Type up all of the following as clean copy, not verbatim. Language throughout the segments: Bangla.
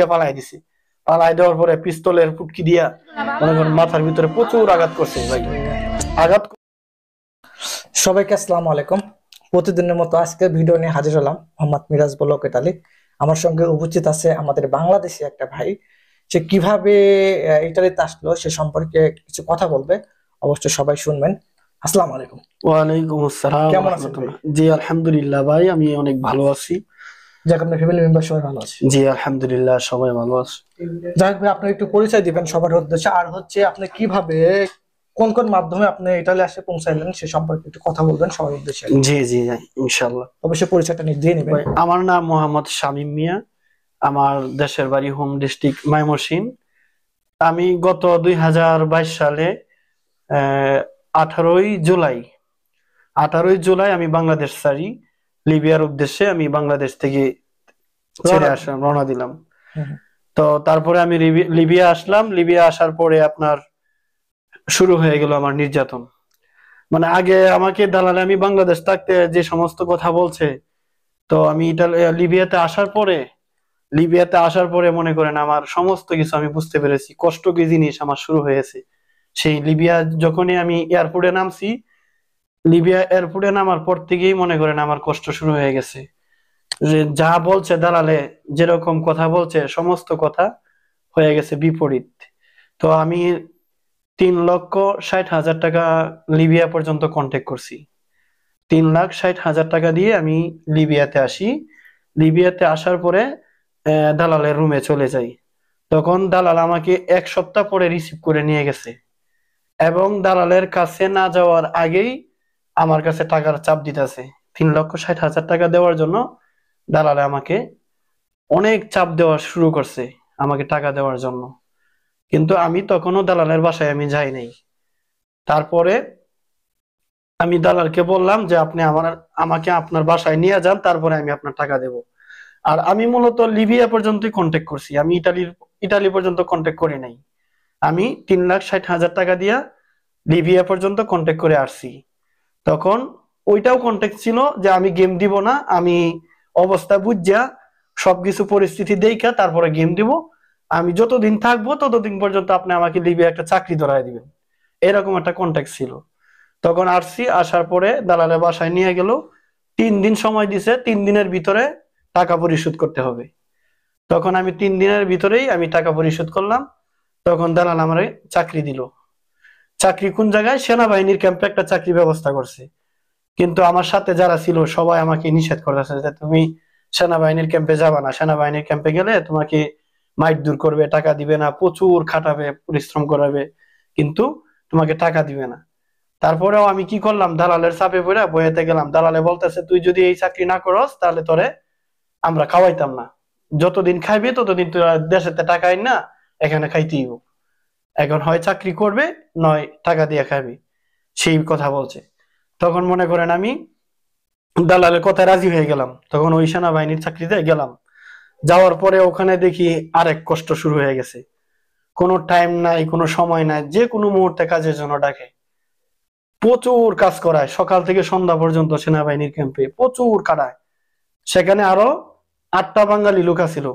পালাই দিছি। পালাই দেওয়ার পরে পিস্তলের ফুটকি দিয়া মনে করেন মাথার ভিতরে প্রচুর আঘাত করছে ভাই। আঘাত। সবাইকে আসসালামু আলাইকুম। প্রতিদিনের মতো আজকে ভিডিও নিয়ে হাজির হলাম। Mohammad Miraj block Italy. আমার সঙ্গে উপস্থিত আছে আমাদের বাংলাদেশি একটা ভাই। সে কিভাবে ইতালিতে আসলো সে সম্পর্কে কিছু কথা বলবে, অবশ্যই সবাই শুনবেন। আসসালামু আলাইকুম। ওয়ালাইকুম আসসালাম। কেমন আছেন ভাই? জি আলহামদুলিল্লাহ ভাই, আমি অনেক ভালো আছি। যাক, আপনার ফ্যামিলি মেম্বার সবাই ভালো আছে? জি আলহামদুলিল্লাহ সবাই ভালো আছে। যাক ভাই, আপনি একটু পরিচয় দিবেন সবার উদ্দেশ্যে, আর হচ্ছে আপনি কিভাবে কোন কোন মাধ্যমে আপনি ইতালি আসে পৌঁছাইলেন সে সম্পর্কে একটু কথা বলবেন সবার উদ্দেশ্যে। জি জি ইনশাআল্লাহ। অবশ্যই পরিচয়টা দিয়ে নেবেন। আমার নাম মোহাম্মদ শামীম মিয়া। আমার দেশের বাড়ি হোম ডিস্ট্রিক্ট ময়মনসিংহ। আমি গত 2022 সালে 18ই জুলাই 18ই জুলাই আমি বাংলাদেশ ছাড়ি। লিবিয়ার উদ্দেশ্যে আমি বাংলাদেশ থেকে ছেড়ে আসলাম, রওনা দিলাম। তো তারপরে আমি লিবিয়া আসলাম। লিবিয়া আসার পরে আপনার শুরু হয়ে গেল আমার নির্যাতন। মানে আগে আমাকে দালালে, আমি বাংলাদেশ থাকতে যে সমস্ত কথা বলছে, তো আমি লিবিয়াতে আসার পরে মনে করেন আমার সমস্ত কিছু আমি বুঝতে পেরেছি, কষ্ট কি জিনিস আমার শুরু হয়েছে। সেই লিবিয়া যখনই আমি এয়ারপোর্টে নামছি, লিবিয়া এয়ারপোর্টে নামার পর থেকেই মনে করেন আমার কষ্ট শুরু হয়ে গেছে। যে যা বলছে দালালে, যেরকম কথা বলছে সমস্ত কথা হয়ে গেছে বিপরীত। তো আমি 3,60,000 টাকা লিবিয়া পর্যন্ত কন্ট্যাক্ট করছি। 3,60,000 টাকা দিয়ে আমি লিবিয়াতে আসি। লিবিয়াতে আসার পরে দালালের রুমে চলে যাই। তখন দালাল আমাকে 1 সপ্তাহ পরে রিসিভ করে নিয়ে গেছে, এবং দালালের কাছে না যাওয়ার আগেই আমার কাছে টাকার চাপ দিতেছে। 3,60,000 টাকা দেওয়ার জন্য দালালে আমাকে অনেক চাপ দেওয়া শুরু করছে আমাকে টাকা দেওয়ার জন্য। কিন্তু আমি তখনও দালালের বাসায় আমি যাই নাই। তারপরে আমি দালালকে বললাম যে আপনি আমাকে আপনার বাসায় নিয়ে যান, তারপরে আমি আপনার টাকা দেব। আর আমি মূলত লিবিয়া পর্যন্তই কন্ট্যাক্ট করছি, আমি ইটালি পর্যন্ত কন্ট্যাক্ট করি নাই। আমি 3,60,000 টাকা দিয়া লিবিয়া পর্যন্ত কন্ট্যাক্ট করে আসছি। তখন ওইটাও কন্ট্যাক্ট ছিল যে আমি গেম দিব না, আমি অবস্থা বুঝা সবকিছু পরিস্থিতি দেখা তারপরে গেম দিব। আমি যতদিন থাকবো ততদিন পর্যন্ত আপনি আমাকে লিবিয়া একটা চাকরি ধরায় দিবেন, এরকম একটা কন্ট্যাক্ট ছিল। তখন আসছি, আসার পরে দালালের বাসায় নিয়ে গেল। 3 দিন সময় দিছে, 3 দিনের ভিতরে টাকা পরিশোধ করতে হবে। তখন আমি 3 দিনের ভিতরেই আমি টাকা পরিশোধ করলাম। তখন দালাল আমারে চাকরি দিল। চাকরি কোন জায়গায়? সেনাবাহিনীর ক্যাম্পে একটা চাকরি ব্যবস্থা করছে। কিন্তু আমার সাথে যারা ছিল সবাই আমাকে নিষেধ করেছে যে তুমি সেনাবাহিনীর ক্যাম্পে যাবা না, সেনাবাহিনীর ক্যাম্পে গেলে তোমাকে মাইর করবে, টাকা দিবে না, প্রচুর খাটাবে, পরিশ্রম করাবে, কিন্তু তোমাকে টাকা দিবে না। তারপরেও আমি কি করলাম, দালালের চাপে পড়ে বইতে গেলাম। দালালে বলতেছে তুই যদি এই চাকরি না করস তাহলে তোরে আমরা খাওয়াইতাম না, যতদিন খাইবি ততদিন তোরা দেশেতে টাকা আইন না এখানে খাইতেই। এখন হয় চাকরি করবে, নয় টাকা দিয়ে খাবি, সেই কথা বলছে। তখন মনে করেন আমি দালালের কথায় রাজি হয়ে গেলাম। তখন ওই সেনাবাহিনীর চাকরিতে গেলাম। যাওয়ার পরে ওখানে দেখি আরেক কষ্ট শুরু হয়ে গেছে। কোনো টাইম নাই, কোনো সময় নাই, যে কোনো মুহূর্তে কাজের জন্য ডাকে। প্রচুর কাজ করায়, সকাল থেকে সন্ধ্যা পর্যন্ত সেনাবাহিনীর ক্যাম্পে প্রচুর কাটায়। সেখানে আরো 8টা বাঙালি লোক ছিল,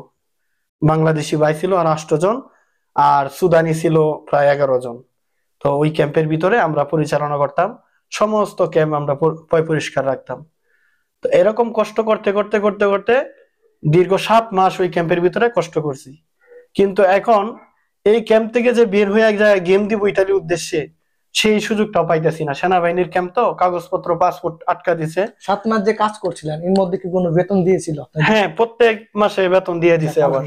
বাংলাদেশি ভাই ছিল আর 8 জন, আর সুদানি ছিল প্রায় 11 জন। তো ওই ক্যাম্পের ভিতরে আমরা পরিচালনা করতাম, সমস্ত ক্যাম্প আমরা পরিষ্কার রাখতাম। তো এরকম কষ্ট করতে করতে করতে করতে দীর্ঘ 7 মাস ওই ক্যাম্পের ভিতরে কষ্ট করছি। কিন্তু এখন এই ক্যাম্প থেকে যে বের হয়ে এক জায়গায় গেম দিব ইটালির উদ্দেশ্যে, সেই সুযোগটাও পাইতেছি না। সেনাবাহিনীর ক্যাম্প তো কাগজপত্র পাসপোর্ট আটকা দিছে। 7 মাস যে কাজ করছিলেন এর মধ্যে কি কোনো বেতন দিয়েছিল? হ্যাঁ, প্রত্যেক মাসে বেতন দিয়ে দিছে। আবার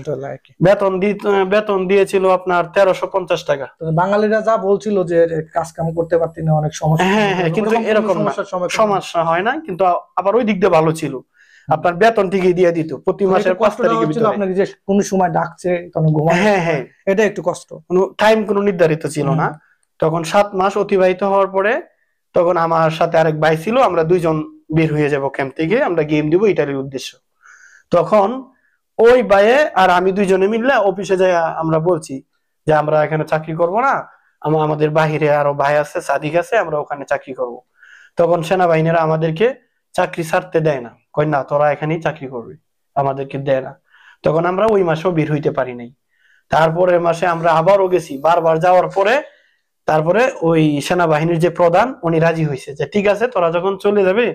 বেতন দিয়েছিল আপনার 1350 টাকা। বাঙালিরা যা বলছিল যে কাজ কাম করতে পারতি না, অনেক সমস্যা। হ্যাঁ হ্যাঁ, কিন্তু এরকম সমস্যা হয় না, কিন্তু আবার ওই দিক দিয়ে ভালো ছিল, আপনার বেতন ঠিকই দিয়ে দিত প্রতি মাসের 5 তারিখের ভিতরে। আপনাকে যে কোন সময় ডাকছে তখন ঘুমানো, হ্যাঁ হ্যাঁ, এটা একটু কষ্ট, কোনো টাইম কোনো নির্ধারিত ছিল না। তখন 7 মাস অতিবাহিত হওয়ার পরে তখন আমার সাথে আরেক ভাই ছিল, আমরা 2 জন বের হয়ে যাব ক্যাম্প থেকে, আমরা গেম দিব ইটালির উদ্দেশ্য। তখন ওই ভাইয়ে আর আমি 2 জনে মিললে অফিসে যাই, আমরা বলছি যে আমরা এখানে চাকরি করব না, আমাদের বাহিরে আরো ভাই আছে, সাদিক আছে, আমরা ওখানে চাকরি করব। তখন সেনাবাহিনীরা আমাদেরকে চাকরি ছাড়তে দেয় না, কই না তোরা এখানেই চাকরি করবি, আমাদেরকে দেয় না। তখন আমরা ওই মাসেও বের হইতে পারি নাই। তারপরের মাসে আমরা আবারও গেছি, বারবার যাওয়ার পরে তারপরে ওই সেনাবাহিনীর যে প্রধান উনি রাজি হয়েছে যে ঠিক আছে তোরা যখন চলে যাবে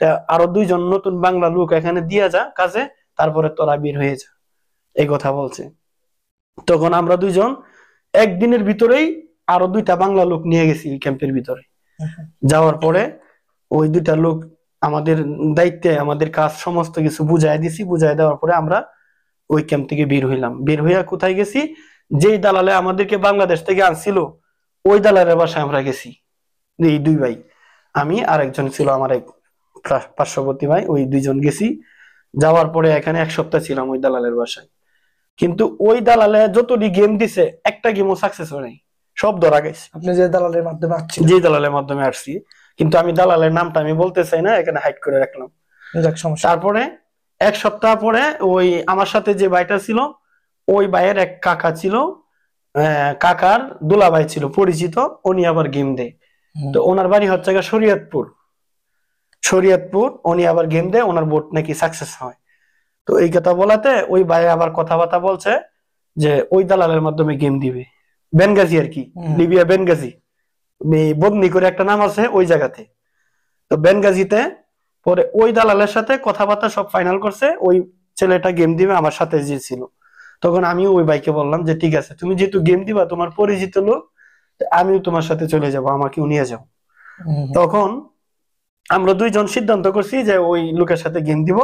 তা আরো 2 জন নতুন বাংলা লোক এখানে দিয়া যা কাজে, তারপরে তোরা বের হয়ে যা, এই কথা বলছে। তখন আমরা 2 জন একদিনের ভিতরেই আরো 2টা বাংলা লোক নিয়ে গেছি ক্যাম্পের ভিতরে। যাওয়ার পরে ওই 2টা লোক আমাদের দায়িত্বে আমাদের কাজ সমস্ত কিছু বুঝাই দিছি, বুঝাই দেওয়ার পরে আমরা ওই ক্যাম্প থেকে বের হইলাম। বের হইয়া কোথায় গেছি, যেই দালালে আমাদেরকে বাংলাদেশ থেকে আনছিল ওই দালালের বাসায় আমরা গেছি। এই 2 ভাই, আমি আর একজন ছিল আমার এক পার্শ্ববর্তী ভাই, ওই 2 জন গেছি। যাওয়ার পরে এখানে 1 সপ্তাহ ছিলাম ওই দালালের বাসায়। কিন্তু ওই দালালে যতটি গেম দিছে একটা গেমও সাকসেস হয় নাই, সব ধরা গেছে। আপনি যে দালালের মাধ্যমে আসছিলেন? যে দালালের মাধ্যমে আসছি, কিন্তু আমি দালালের নামটা আমি বলতে চাই না, এখানে হাইড করে রাখলাম। যাক, সমস্যা। তারপরে 1 সপ্তাহ পরে ওই আমার সাথে যে ভাইটা ছিল ওই ভাইয়ের এক কাকা ছিল, কাকার দুলাভাই ছিল পরিচিত, উনি আবার গেম দেয়। তো ওনার বাড়ি হচ্ছে শরীয়তপুর, শরীয়তপুর। উনি আবার গেম দেয়, ওনার বোট নাকি সাকসেস হয়। তো এই কথা বলাতে ওই ভাই আবার কথাবার্তা বলছে যে ওই দালালের মাধ্যমে গেম দিবে, বেনগাজি আর কি, লিবিয়া বেনগাজি, বদনি করে একটা নাম আছে ওই জায়গাতে। তো বেনগাজিতে পরে ওই দালালের সাথে কথাবার্তা সব ফাইনাল করছে, ওই ছেলেটা গেম দিবে আমার সাথে যে ছিল। তখন আমি ওই ভাইকে বললাম যে ঠিক আছে তুমি যেহেতু গেম দিবা, তোমার পরিচিত লোক, আমিও তোমার সাথে চলে যাব, আমাকেও নিয়ে যাও। তখন আমরা 2 জন সিদ্ধান্ত করছি যে ওই লোকের সাথে গেম দিব।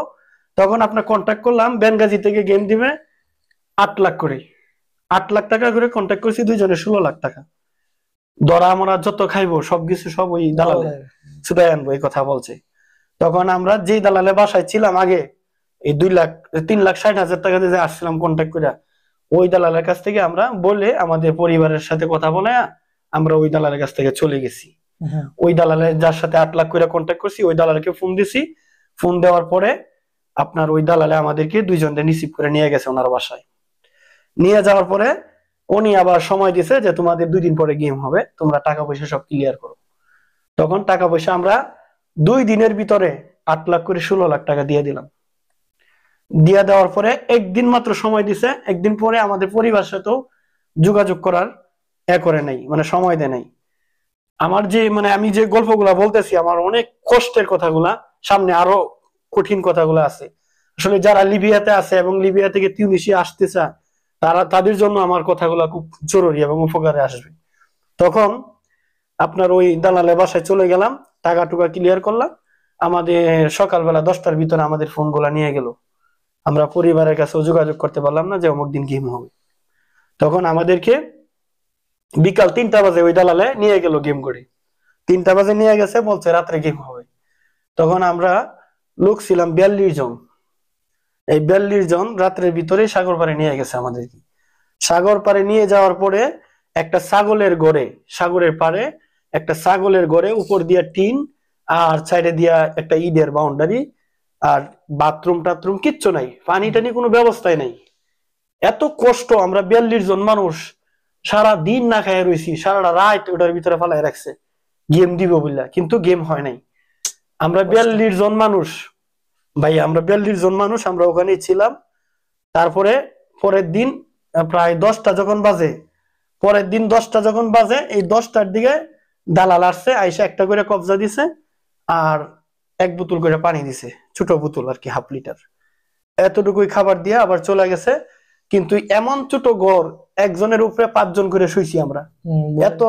তখন আপনার কন্ট্যাক্ট করলাম, বেনগাজি থেকে গেম দিবে 8 লাখ করে, 8 লাখ টাকা করে কন্ট্যাক্ট করছি, 2 জনের 16 লাখ টাকা। ধরা আমরা যত খাইবো সবকিছু সব ওই দালালে ছুটাই আনবো, এই কথা বলছে। তখন আমরা যেই দালালে বাসায় ছিলাম আগে, এই 2 লাখ 3,60,000 টাকা দিয়ে আসছিলাম কন্ট্যাক্ট করে, ওই দালালের কাছ থেকে আমরা বলে আমাদের পরিবারের সাথে কথা বলে আমরা ওই দালালের কাছ থেকে চলে গেছি। ওই দালালে যার সাথে 8 লাখ করে কন্ট্যাক্ট করছি ওই দালালকে ফোন দিছি। ফোন দেওয়ার পরে আপনার ওই দালালে আমাদেরকে 2 জনকে রিসিভ করে নিয়ে গেছে ওনার বাসায়। নিয়ে যাওয়ার পরে উনি আবার সময় দিছে যে তোমাদের 2 দিন পরে গেম হবে, তোমরা টাকা পয়সা সব ক্লিয়ার করো। তখন টাকা পয়সা আমরা 2 দিনের ভিতরে 8 লাখ করে 16 লাখ টাকা দিয়ে দিলাম। দিয়ে দেওয়ার পরে একদিন মাত্র সময় দিছে, একদিন পরে আমাদের পরিবারের সাথেও যোগাযোগ করার করে নাই, মানে সময় দেয় নাই। আমার যে মানে আমি যে গল্পগুলা বলতেছি আমার অনেক কষ্টের কথাগুলা, সামনে আরো কঠিন কথাগুলো আছে। আসলে যারা লিবিয়াতে আছে এবং লিবিয়া থেকে তিউনিসিয়া আসতে চায় তাদের জন্য আমার কথাগুলা খুব জরুরি এবং উপকারে আসবে। তখন আপনার ওই দালালের বাসায় চলে গেলাম, টাকা টুকা ক্লিয়ার করলাম। আমাদের সকালবেলা 10টার ভিতরে আমাদের ফোনগুলা নিয়ে গেল। আমরা পরিবারের কাছে যোগাযোগ করতে পারলাম না যে অমুক দিন গেম হবে। তখন আমাদেরকে বিকাল 3টা বাজে ওই দালালে নিয়ে গেল গেম করে, 3টা বাজে নিয়ে গেছে, বলছে রাত্রে গেম হবে। তখন আমরা লোক ছিলাম 42 জন। এই 42 জন রাত্রের ভিতরে সাগর পাড়ে নিয়ে গেছে আমাদেরকে। সাগর পাড়ে নিয়ে যাওয়ার পরে একটা ছাগলের ঘরে, সাগরের পাড়ে একটা ছাগলের ঘরে উপর দিয়া টিন আর সাইডে দিয়া একটা ইটের বাউন্ডারি, আর বাথরুম টাথরুম কিচ্ছু নাই, পানি টানি কোনো ব্যবস্থাই নাই। এত কষ্ট, আমরা 42 জন মানুষ সারা দিন না খাইয়া রয়েছি, সারাটা রাত ওটার ভিতরে ফালাই রাখছে গেম দিব বললা, কিন্তু গেম হয় নাই। আমরা 42 জন মানুষ ভাই, আমরা 42 জন মানুষ আমরা ওখানে ছিলাম। তারপরে পরের দিন প্রায় 10টা যখন বাজে, পরের দিন 10টা যখন বাজে, এই 10টার দিকে দালাল আসছে, আইসা একটা করে কবজা দিছে আর 1 বোতল করে পানি দিছে, ছোট বোতল আর কি, 1/2 লিটার। এতটুকুই খাবার দিয়ে আবার চলে গেছে। কিন্তু এমন ছোট ঘর, একজনের উপরে 5 জন করে শুইছি আমরা, এত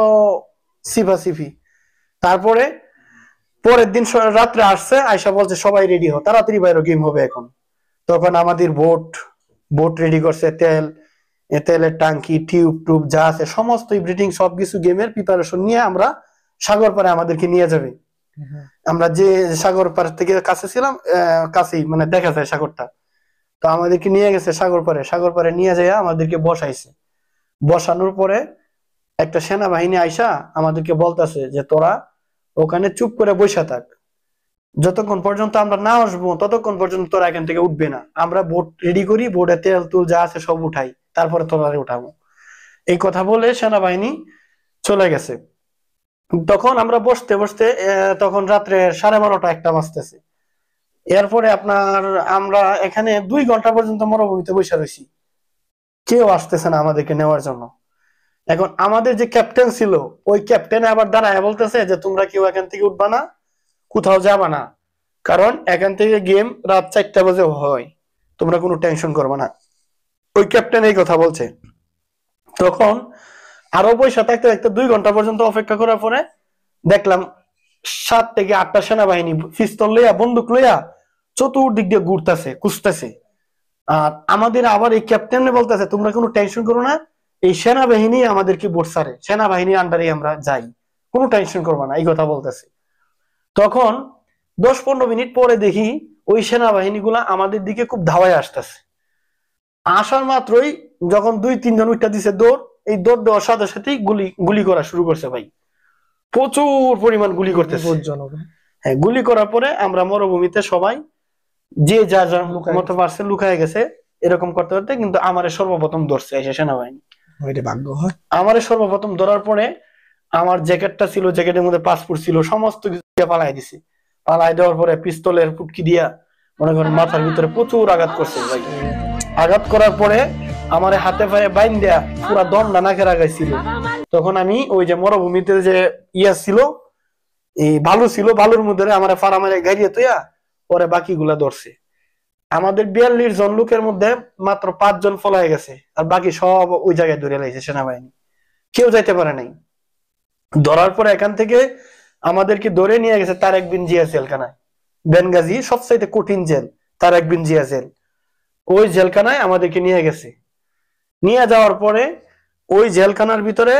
সিফাসিফি। তারপরে পরের দিন রাত্রে আসছে, আয়সা বলছে সবাই রেডি হও, তাড়াতাড়ি বাইরে গেম হবে এখন। তখন আমাদের বোট রেডি করছে, তেলের টাঙ্কি, টিউব টুব যা আছে সমস্ত ব্রিডিং সবকিছু গেমের প্রিপারেশন নিয়ে আমরা সাগর পাড়ে আমাদেরকে নিয়ে যাবে। আমরা যে সাগর পাড় থেকে কাছে ছিলাম, কাছেই মানে দেখা যায় সাগরটা। তো আমাদেরকে নিয়ে গেছে সাগর পাড়ে, সাগর পাড়ে নিয়ে যায় আমাদেরকে বসাইছে। বসানোর পরে একটা সেনাবাহিনী আইসা আমাদেরকে বলতেছে যে তোরা ওখানে চুপ করে বসে থাক, যতক্ষণ পর্যন্ত আমরা না আসবো ততক্ষণ পর্যন্ত তোরা এখান থেকে উঠবে না। আমরা বোট রেডি করি, বোটে তেল তুল যা আছে সব উঠাই, তারপরে তোরা উঠাবো। এই কথা বলে সেনাবাহিনী চলে গেছে। তখন আমরা বসতে বসতে তখন রাত্রে 12:30 1টা বাজতেছে। এরপরে আপনার আমরা এখানে 2 ঘন্টা পর্যন্ত মরুভূমিতে বসে রয়েছি, কেউ আসতেছে না আমাদেরকে নেওয়ার জন্য। এখন আমাদের যে ক্যাপ্টেন ছিল, ওই ক্যাপ্টেন আবার দাঁড়ায় বলতেছে যে তোমরা কেউ এখান থেকে উঠবা না, কোথাও যাবা না, কারণ এখান থেকে গেম রাত 4টা বাজে হয়, তোমরা কোনো টেনশন করবে না। ওই ক্যাপ্টেন এই কথা বলছে। তখন আরো পয়সা থাকতে থাকতে 2 ঘন্টা পর্যন্ত অপেক্ষা করার পরে দেখলাম 7 থেকে 8টা সেনাবাহিনী পিস্তল লইয়া বন্দুক লইয়া চতুর্দিক দিয়ে ঘুরতেছে, খুঁজতেছে। আর আমাদের আবার এই ক্যাপ্টেন বলতেছে তোমরা কোনো টেনশন করো না, এই সেনাবাহিনী আমাদেরকে ভোট ছাড়ে, সেনাবাহিনীর আন্ডারে আমরা যাই, কোনো টেনশন করবো না, এই কথা বলতেছে। তখন 10-15 মিনিট পরে দেখি ওই সেনাবাহিনী গুলা আমাদের দিকে খুব ধাওয়ায় আসতেছে। আসার মাত্রই যখন 2-3 জন উঠা দিছে দৌড়, এই দৌড় দেওয়ার সাথে সাথেই গুলি গুলি করা শুরু করছে ভাই, প্রচুর পরিমাণ গুলি করতেছে। বিপজ্জনক। হ্যাঁ, গুলি করার পরে আমরা মরুভূমিতে সবাই যে যার যার লুকায় মতো পারছে লুকায় গেছে। এরকম করতে করতে কিন্তু আমারে সর্বপ্রথম ধরছে এসে সেনাবাহিনী। ওইটা ভাগ্য হয়। আমারে সর্বপ্রথম ধরার পরে আমার জ্যাকেটটা ছিল, জ্যাকেটের মধ্যে পাসপোর্ট ছিল, সমস্ত কিছু দিয়ে পালাই দিছে। পালাই দেওয়ার পরে পিস্তলের ফুটকি দিয়া মনে করেন মাথার ভিতরে প্রচুর আঘাত করছে ভাই। আঘাত করার পরে আমার হাতে পায়ে বাইন দেয়া পুরা দমটা নাকে লাগাইছিল। তখন আমি ওই যে মরুভূমিতে যে ইয়া ছিল, এই বালু ছিল, বালুর মধ্যে আমার ফারামারে গাড়িয়ে তুইয়া পরে বাকিগুলা ধরছে। আমাদের 42 জন লোকের মধ্যে মাত্র 5 জন পলায় গেছে, আর বাকি সব ওই জায়গায় ধরে লাইছে সেনাবাহিনী, কেউ যাইতে পারে নাই। ধরার পরে এখান থেকে আমাদেরকে ধরে নিয়ে গেছে তারেক বিন জিয়া জেলখানায়। বেনগাজি সবচাইতে কঠিন জেল, তারেক বিন জিয়া জেল, ওই জেলখানায় আমাদেরকে নিয়ে গেছে। নিয়ে যাওয়ার পরে ওই জেলখানার ভিতরে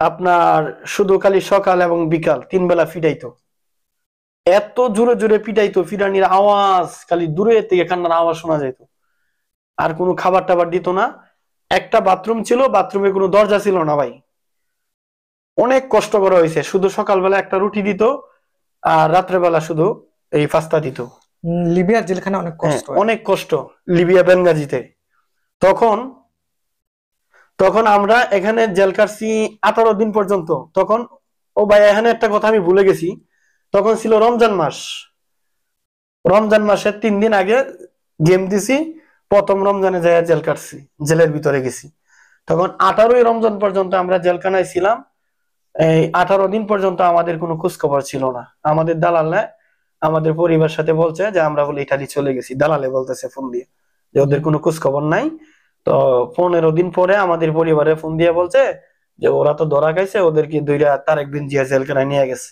আপনার শুধু খালি সকাল এবং বিকাল 3 বেলা ফিটাইতো। এত জোরে জোরে পিটাইতো, ফিরানির আওয়াজ খালি দূরে থেকে কান্নার আওয়াজ শোনা যেত। আর কোনো খাবার টাবার দিত না। একটা বাথরুম ছিল, বাথরুমে কোনো দরজা ছিল না ভাই। অনেক কষ্ট করা হয়েছে, শুধু সকালবেলা একটা রুটি দিত আর রাত্রেবেলা শুধু এই পাস্তা দিত। লিবিয়ার জেলখানে অনেক কষ্ট হয়। অনেক কষ্ট লিবিয়া বেনগাজিতে। তখন তখন আমরা এখানে জেল কাটছি 18 দিন পর্যন্ত। তখন ও ভাই এখানে একটা কথা আমি ভুলে গেছি, তখন ছিল রমজান মাস। রমজান মাসের 3 দিন আগে গেম দিছি, প্রথম রমজানে যায় জেল কাটছি, জেলের ভিতরে গেছি। তখন 18ই রমজান পর্যন্ত আমরা জেলখানায় ছিলাম। এই 18 দিন পর্যন্ত আমাদের কোনো খোঁজ খবর ছিল না। আমাদের দালালে আমাদের পরিবার সাথে বলছে যে আমরা বলে ইটালি চলে গেছি, দালালে বলতেছে ফোন দিয়ে যে ওদের কোনো খোঁজ খবর নাই। তো 15 দিন পরে আমাদের পরিবারে ফোন দিয়ে বলছে যে ওরা তো ধরা খাইছে, ওদেরকে দুইটা তারেক বিন জিয়া জেলখানায় নিয়ে গেছে।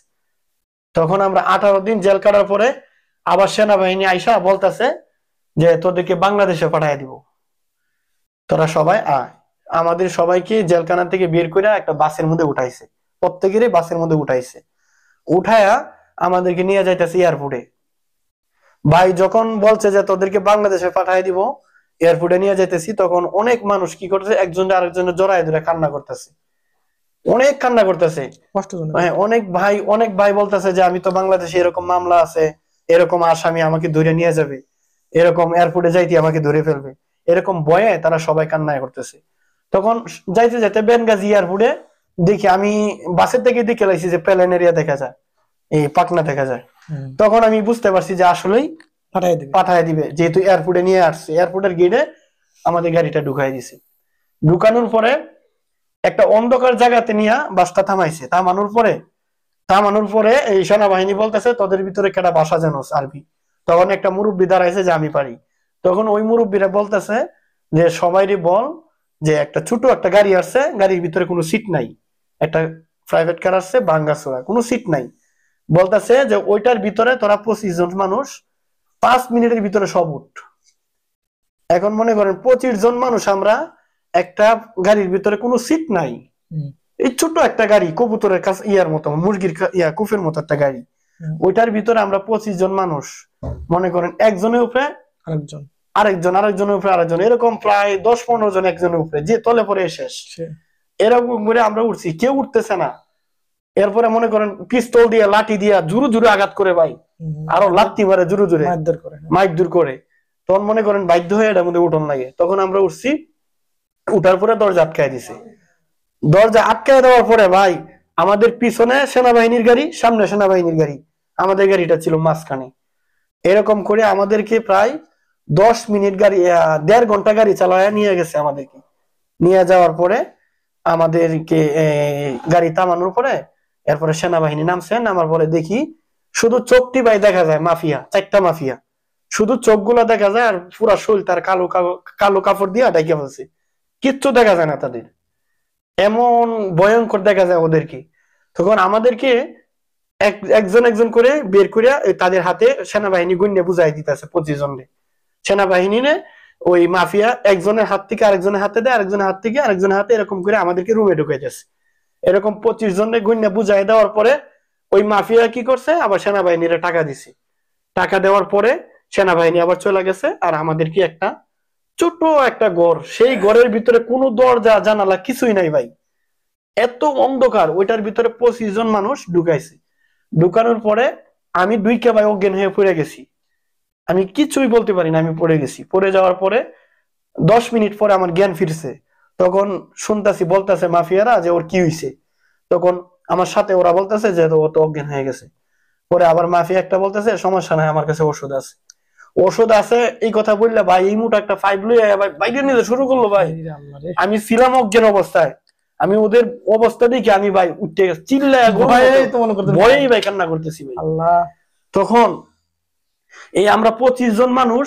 তখন আমরা 18 দিন জেল কাটার পরে আবার সেনাবাহিনী আইসা বলতেছে যে তোদেরকে বাংলাদেশে পাঠিয়ে দিব, তোরা সবাই আয়। আমাদের সবাইকে জেলখানা থেকে বের করে একটা বাসের মধ্যে উঠাইছে, প্রত্যেকেরই বাসের মধ্যে উঠাইছে। উঠায়া আমাদেরকে নিয়ে যাইতেছে এয়ারপোর্টে। ভাই যখন বলছে যে তোদেরকে বাংলাদেশে পাঠিয়ে দিব, এয়ারপোর্টে নিয়ে যাইতেছি, তখন অনেক মানুষ কি করতেছে, একজন আরেকজনের জড়ায় ধরে কান্না করতেছে, অনেক কান্না করতেছে। কষ্টজনক। হ্যাঁ, অনেক ভাই বলতেছে যে আমি তো বাংলাদেশে এরকম মামলা আছে, এরকম আসামি আমাকে ধরে নিয়ে যাবে, এরকম এয়ারপোর্টে যাইতে আমাকে ধরে ফেলবে, এরকম ভয়ে তারা সবাই কান্নায় করতেছে। তখন যাইতে যাইতে বেনগাজি এয়ারপোর্টে দেখি আমি বাসের থেকে দেখে লাইছি যে প্লেন এরিয়া দেখা যায়, এই পাখনা দেখা যায়। তখন আমি বুঝতে পারছি যে আসলেই পাঠায় দিবে, যেহেতু এয়ারপোর্টে নিয়ে আসছে। এয়ারপোর্টের গেটে আমাদের গাড়িটা ঢুকাই দিছে। ঢুকানোর পরে একটা অন্ধকার জায়গাতে নিয়ে বাসটা থামাইছে। থামানোর পরে এই সেনাবাহিনী বলতেছে তোদের ভিতরে কেটা ভাষা জানোস আরবি। তখন একটা মুরব্বী দাঁড়াইছে যে আমি পারি। তখন ওই মুরব্বীরা বলতেছে যে সবাইরই বল যে একটা ছোট একটা গাড়ি আসছে, গাড়ির ভিতরে কোনো সিট নাই, একটা প্রাইভেট কার আসছে ভাঙ্গাচোরা, কোনো সিট নাই। বলতেছে যে ওইটার ভিতরে তোরা 25 জন মানুষ 5 মিনিটের ভিতরে সব উঠ। এখন মনে করেন 25 জন মানুষ আমরা, একটা গাড়ির ভিতরে কোনো সিট নাই, এই ছোট একটা গাড়ি, কবুতরের কাছে ইয়ার মতো, মুরগির কুফের মতো একটা গাড়ি, ওইটার ভিতরে আমরা 25 জন মানুষ। মনে করেন একজনের উপরে আরেকজনের উপরে আরেকজন, এরকম প্রায় 10-15 জন একজনের উপরে, যে তলে পরে শেষ। এরকম করে আমরা উঠছি, কেউ উঠতেছে না। এরপরে মনে করেন পিস্তল দিয়ে লাঠি দিয়া জুরু জুরু আঘাত করে ভাই, আরো লাত্তি মারে জুরু জুরে, মাইক দূর করে। তখন মনে করেন বাধ্য হয়ে এটার মধ্যে উঠন লাগে। তখন আমরা উঠছি, উঠার পরে দরজা আটকায় দিছে। দরজা আটকায় দেওয়ার পরে ভাই আমাদের পিছনে সেনাবাহিনীর গাড়ি, সামনে সেনাবাহিনীর গাড়ি, আমাদের গাড়িটা ছিল মাঝখানে। এরকম করে আমাদেরকে প্রায় 10 মিনিট গাড়ি 1.5 ঘন্টা গাড়ি চালায় নিয়ে গেছে আমাদেরকে। নিয়ে যাওয়ার পরে আমাদেরকে গাড়ি থামানোর পরে এরপরে সেনাবাহিনী নামছে, নামার পরে দেখি শুধু চোখটি ভাই দেখা যায় মাফিয়া, 4টা মাফিয়া, শুধু চোখগুলা দেখা যায় আর পুরা শরীর তার কালো কালো কাপড় দিয়ে ঢাকিয়ে ফেলছে, কিচ্ছু দেখা যায় না তাদের, এমন ভয়ঙ্কর দেখা যায় ওদেরকে। তখন আমাদেরকে একজন একজন করে বের করে তাদের হাতে সেনাবাহিনী গুন্যে বুঝাই দিতেছে 25 জনকে। সেনাবাহিনী ওই মাফিয়া একজনের হাত থেকে আরেকজনের হাতে দেয়, আরেকজনের হাত থেকে আরেকজনের হাতে, এরকম করে আমাদেরকে রুমে ঢুকাইতেছে। এরকম 25 জনের গুন্যে বুঝাই দেওয়ার পরে ওই মাফিয়া কি করছে, আবার সেনাবাহিনীরা টাকা দিছে। টাকা দেওয়ার পরে সেনাবাহিনী আবার চলে গেছে, আর আমাদেরকে একটা ছোট একটা ঘর, সেই ঘরের ভিতরে কোনো দরজা জানালা কিছুই নাই ভাই, এত অন্ধকার, ওইটার ভিতরে 25 জন মানুষ ঢুকাইছে। ঢুকানোর পরে আমি দুইকে ভাই অজ্ঞান হয়ে পড়ে গেছি, আমি কিছুই বলতে পারি না, আমি পড়ে গেছি। পড়ে যাওয়ার পরে 10 মিনিট পরে আমার জ্ঞান ফিরছে। তখন শুনতাছি বলতেছে মাফিয়ারা যে ওর কি হয়েছে। তখন আমার সাথে ওরা বলতেছে যে ও তো অজ্ঞান হয়ে গেছে। পরে আবার মাফিয়া একটা বলতেছে সমস্যা নাই, আমার কাছে ওষুধ আছে। ওষুধ আছে এই কথা বললে ভাই এই মুঠো একটা পাইপ লইয়া ভাই বাইরে নিতে শুরু করলো ভাই। আমি ছিলাম অজ্ঞান অবস্থায়, আমি ওদের অবস্থা দেখে আমি ভাই উঠতে গেছি, চিল্লায় ভয়েই ভাই কান্না করতেছি ভাই। আল্লাহ। তখন এই আমরা 25 জন মানুষ,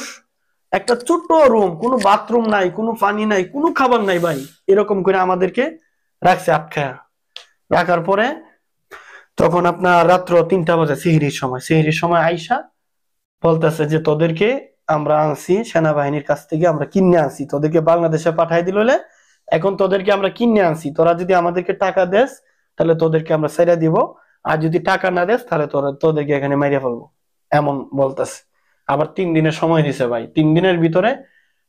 একটা ছোট্ট রুম, কোনো বাথরুম নাই, কোনো পানি নাই, কোনো খাবার নাই ভাই, এরকম করে আমাদেরকে রাখছে আটকায়া। রাখার পরে তখন আপনার রাত্র 3টা বাজে, সিহরির সময় আইসা বলতেছে যে তোদেরকে আমরা আনছি সেনাবাহিনীর কাছ থেকে, আমরা কিনে আনছি, তোদেরকে বাংলাদেশে পাঠাই দিল, এখন তোদেরকে আমরা কিনে আনছি, তোরা যদি আমাদেরকে টাকা দেস তাহলে তোদেরকে আমরা ছেড়ে দিব, আর যদি টাকা না দেস তাহলে তোদেরকে এখানে মাইরে ফেলবো, এমন বলতেছে। আবার 3 দিনের সময় দিছে ভাই, 3 দিনের ভিতরে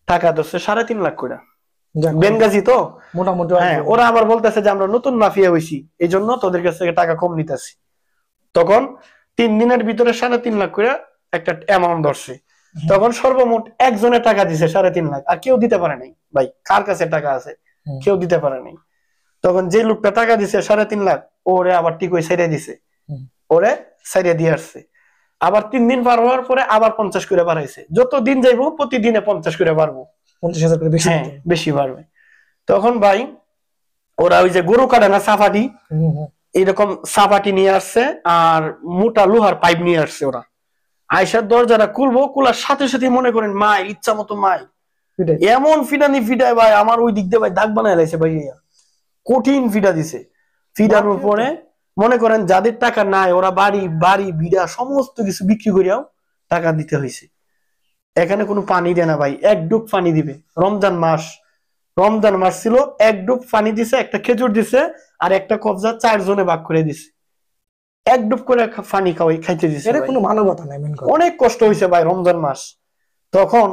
টাকা ধরছে 3.5 লাখ করে। বেনগাজি তো মোটামুটি। হ্যাঁ, ওরা আবার বলতেছে যে আমরা নতুন মাফিয়া হইছি, এই জন্য তোদের কাছ থেকে টাকা কম নিতেছি। তখন 3 দিনের ভিতরে 3.5 লাখ করে একটা অ্যামাউন্ট ধরছে। তখন সর্বমোট একজনের টাকা দিছে 3.5 লাখ, আর কেউ দিতে পারে নাই ভাই, কার কাছে টাকা আছে কেউ দিতে পারে নাই। তখন যে লোকটা টাকা দিছে 3.5 লাখ, ওরে আবার টিকই ছেড়ে দিছে, ওরে ছেড়ে দিয়ে আসছে। আবার 3 দিন পার হওয়ার পরে আবার 50 করে বাড়াইছে, যত দিন যাইবো প্রতিদিনে 50 করে বাড়বো, 50,000 করে বেশি। হ্যাঁ বেশি বাড়বে। তখন ভাই ওরা ওই যে গরু কাটে না সাফাটি, এরকম সাফাটি নিয়ে আসছে আর মোটা লোহার পাইপ নিয়ে আসছে। ওরা আয়সার দরজাটা খুলবো, খোলার সাথে সাথে মনে করেন মায়ের ইচ্ছা মতো মায়ের এমন ফিডানি ফিডায় ভাই, আমার ওই দিক দিয়ে ভাই দাগ বানায় লাইছে ভাই, কঠিন ফিডা দিছে। ফিডানোর পরে মনে করেন যাদের টাকা নাই ওরা বাড়ি বাড়ি ভিড়া সমস্ত কিছু বিক্রি করিয়াও টাকা দিতে হয়েছে। এখানে কোনো পানি দেয় না ভাই, এক ডুব পানি দিবে। রমজান মাস ছিল, এক ডুব পানি দিছে, একটা খেজুর দিছে, আর একটা কবজা 4 জনে ভাগ করে দিছে, এক ডুব করে পানি খাইতে দিছে। এটা কোনো মানবতা নাই, অনেক কষ্ট হয়েছে ভাই রমজান মাস। তখন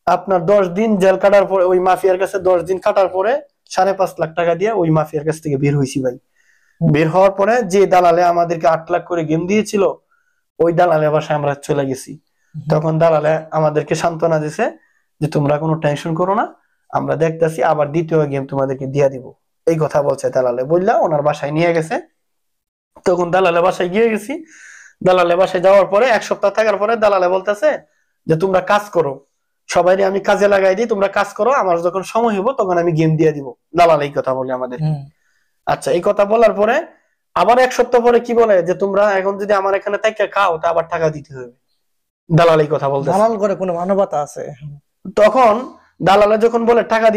আপনার 10 দিন জেল কাটার পরে, ওই মাফিয়ার কাছে 10 দিন কাটার পরে 5.5 লাখ টাকা দিয়ে ওই মাফিয়ার কাছ থেকে বের হয়েছি ভাই। বের হওয়ার পরে যে দালালে আমাদেরকে 8 লাখ করে গেম দিয়েছিল, ওই দালালে বাসায় আমরা চলে গেছি। তখন দালালে আমাদেরকে সান্ত্বনা দিছে যে তোমরা কোনো টেনশন করো না, আমরা দেখতেছি আবার দ্বিতীয় গেম তোমাদেরকে দিয়ে দিব, এই কথা বলছে দালালে। বললা ওনার বাসায় নিয়ে গেছে। তখন দালালে বাসায় গিয়ে গেছি। দালালে বাসায় যাওয়ার পরে 1 সপ্তাহ থাকার পরে দালালে বলতেছে যে তোমরা কাজ করো, সবাই আমি কাজে লাগাই দিই, তোমরা কাজ করো, আমার যখন সময় হবো তখন আমি গেম দিয়ে দিব। দালাল এই কথা বলে আমাদের। আচ্ছা, এই কথা বলার পরে আবার 1 সপ্তাহ পরে কি বলে যে তোমরা এখন যদি আমার এখানে থেকে খাও তা আবার টাকা দিতে হবে। দালাল এই কথা বলতে, দালাল করে কোনো মানবতা আছে? তখন দালালে যখন বলে টাকা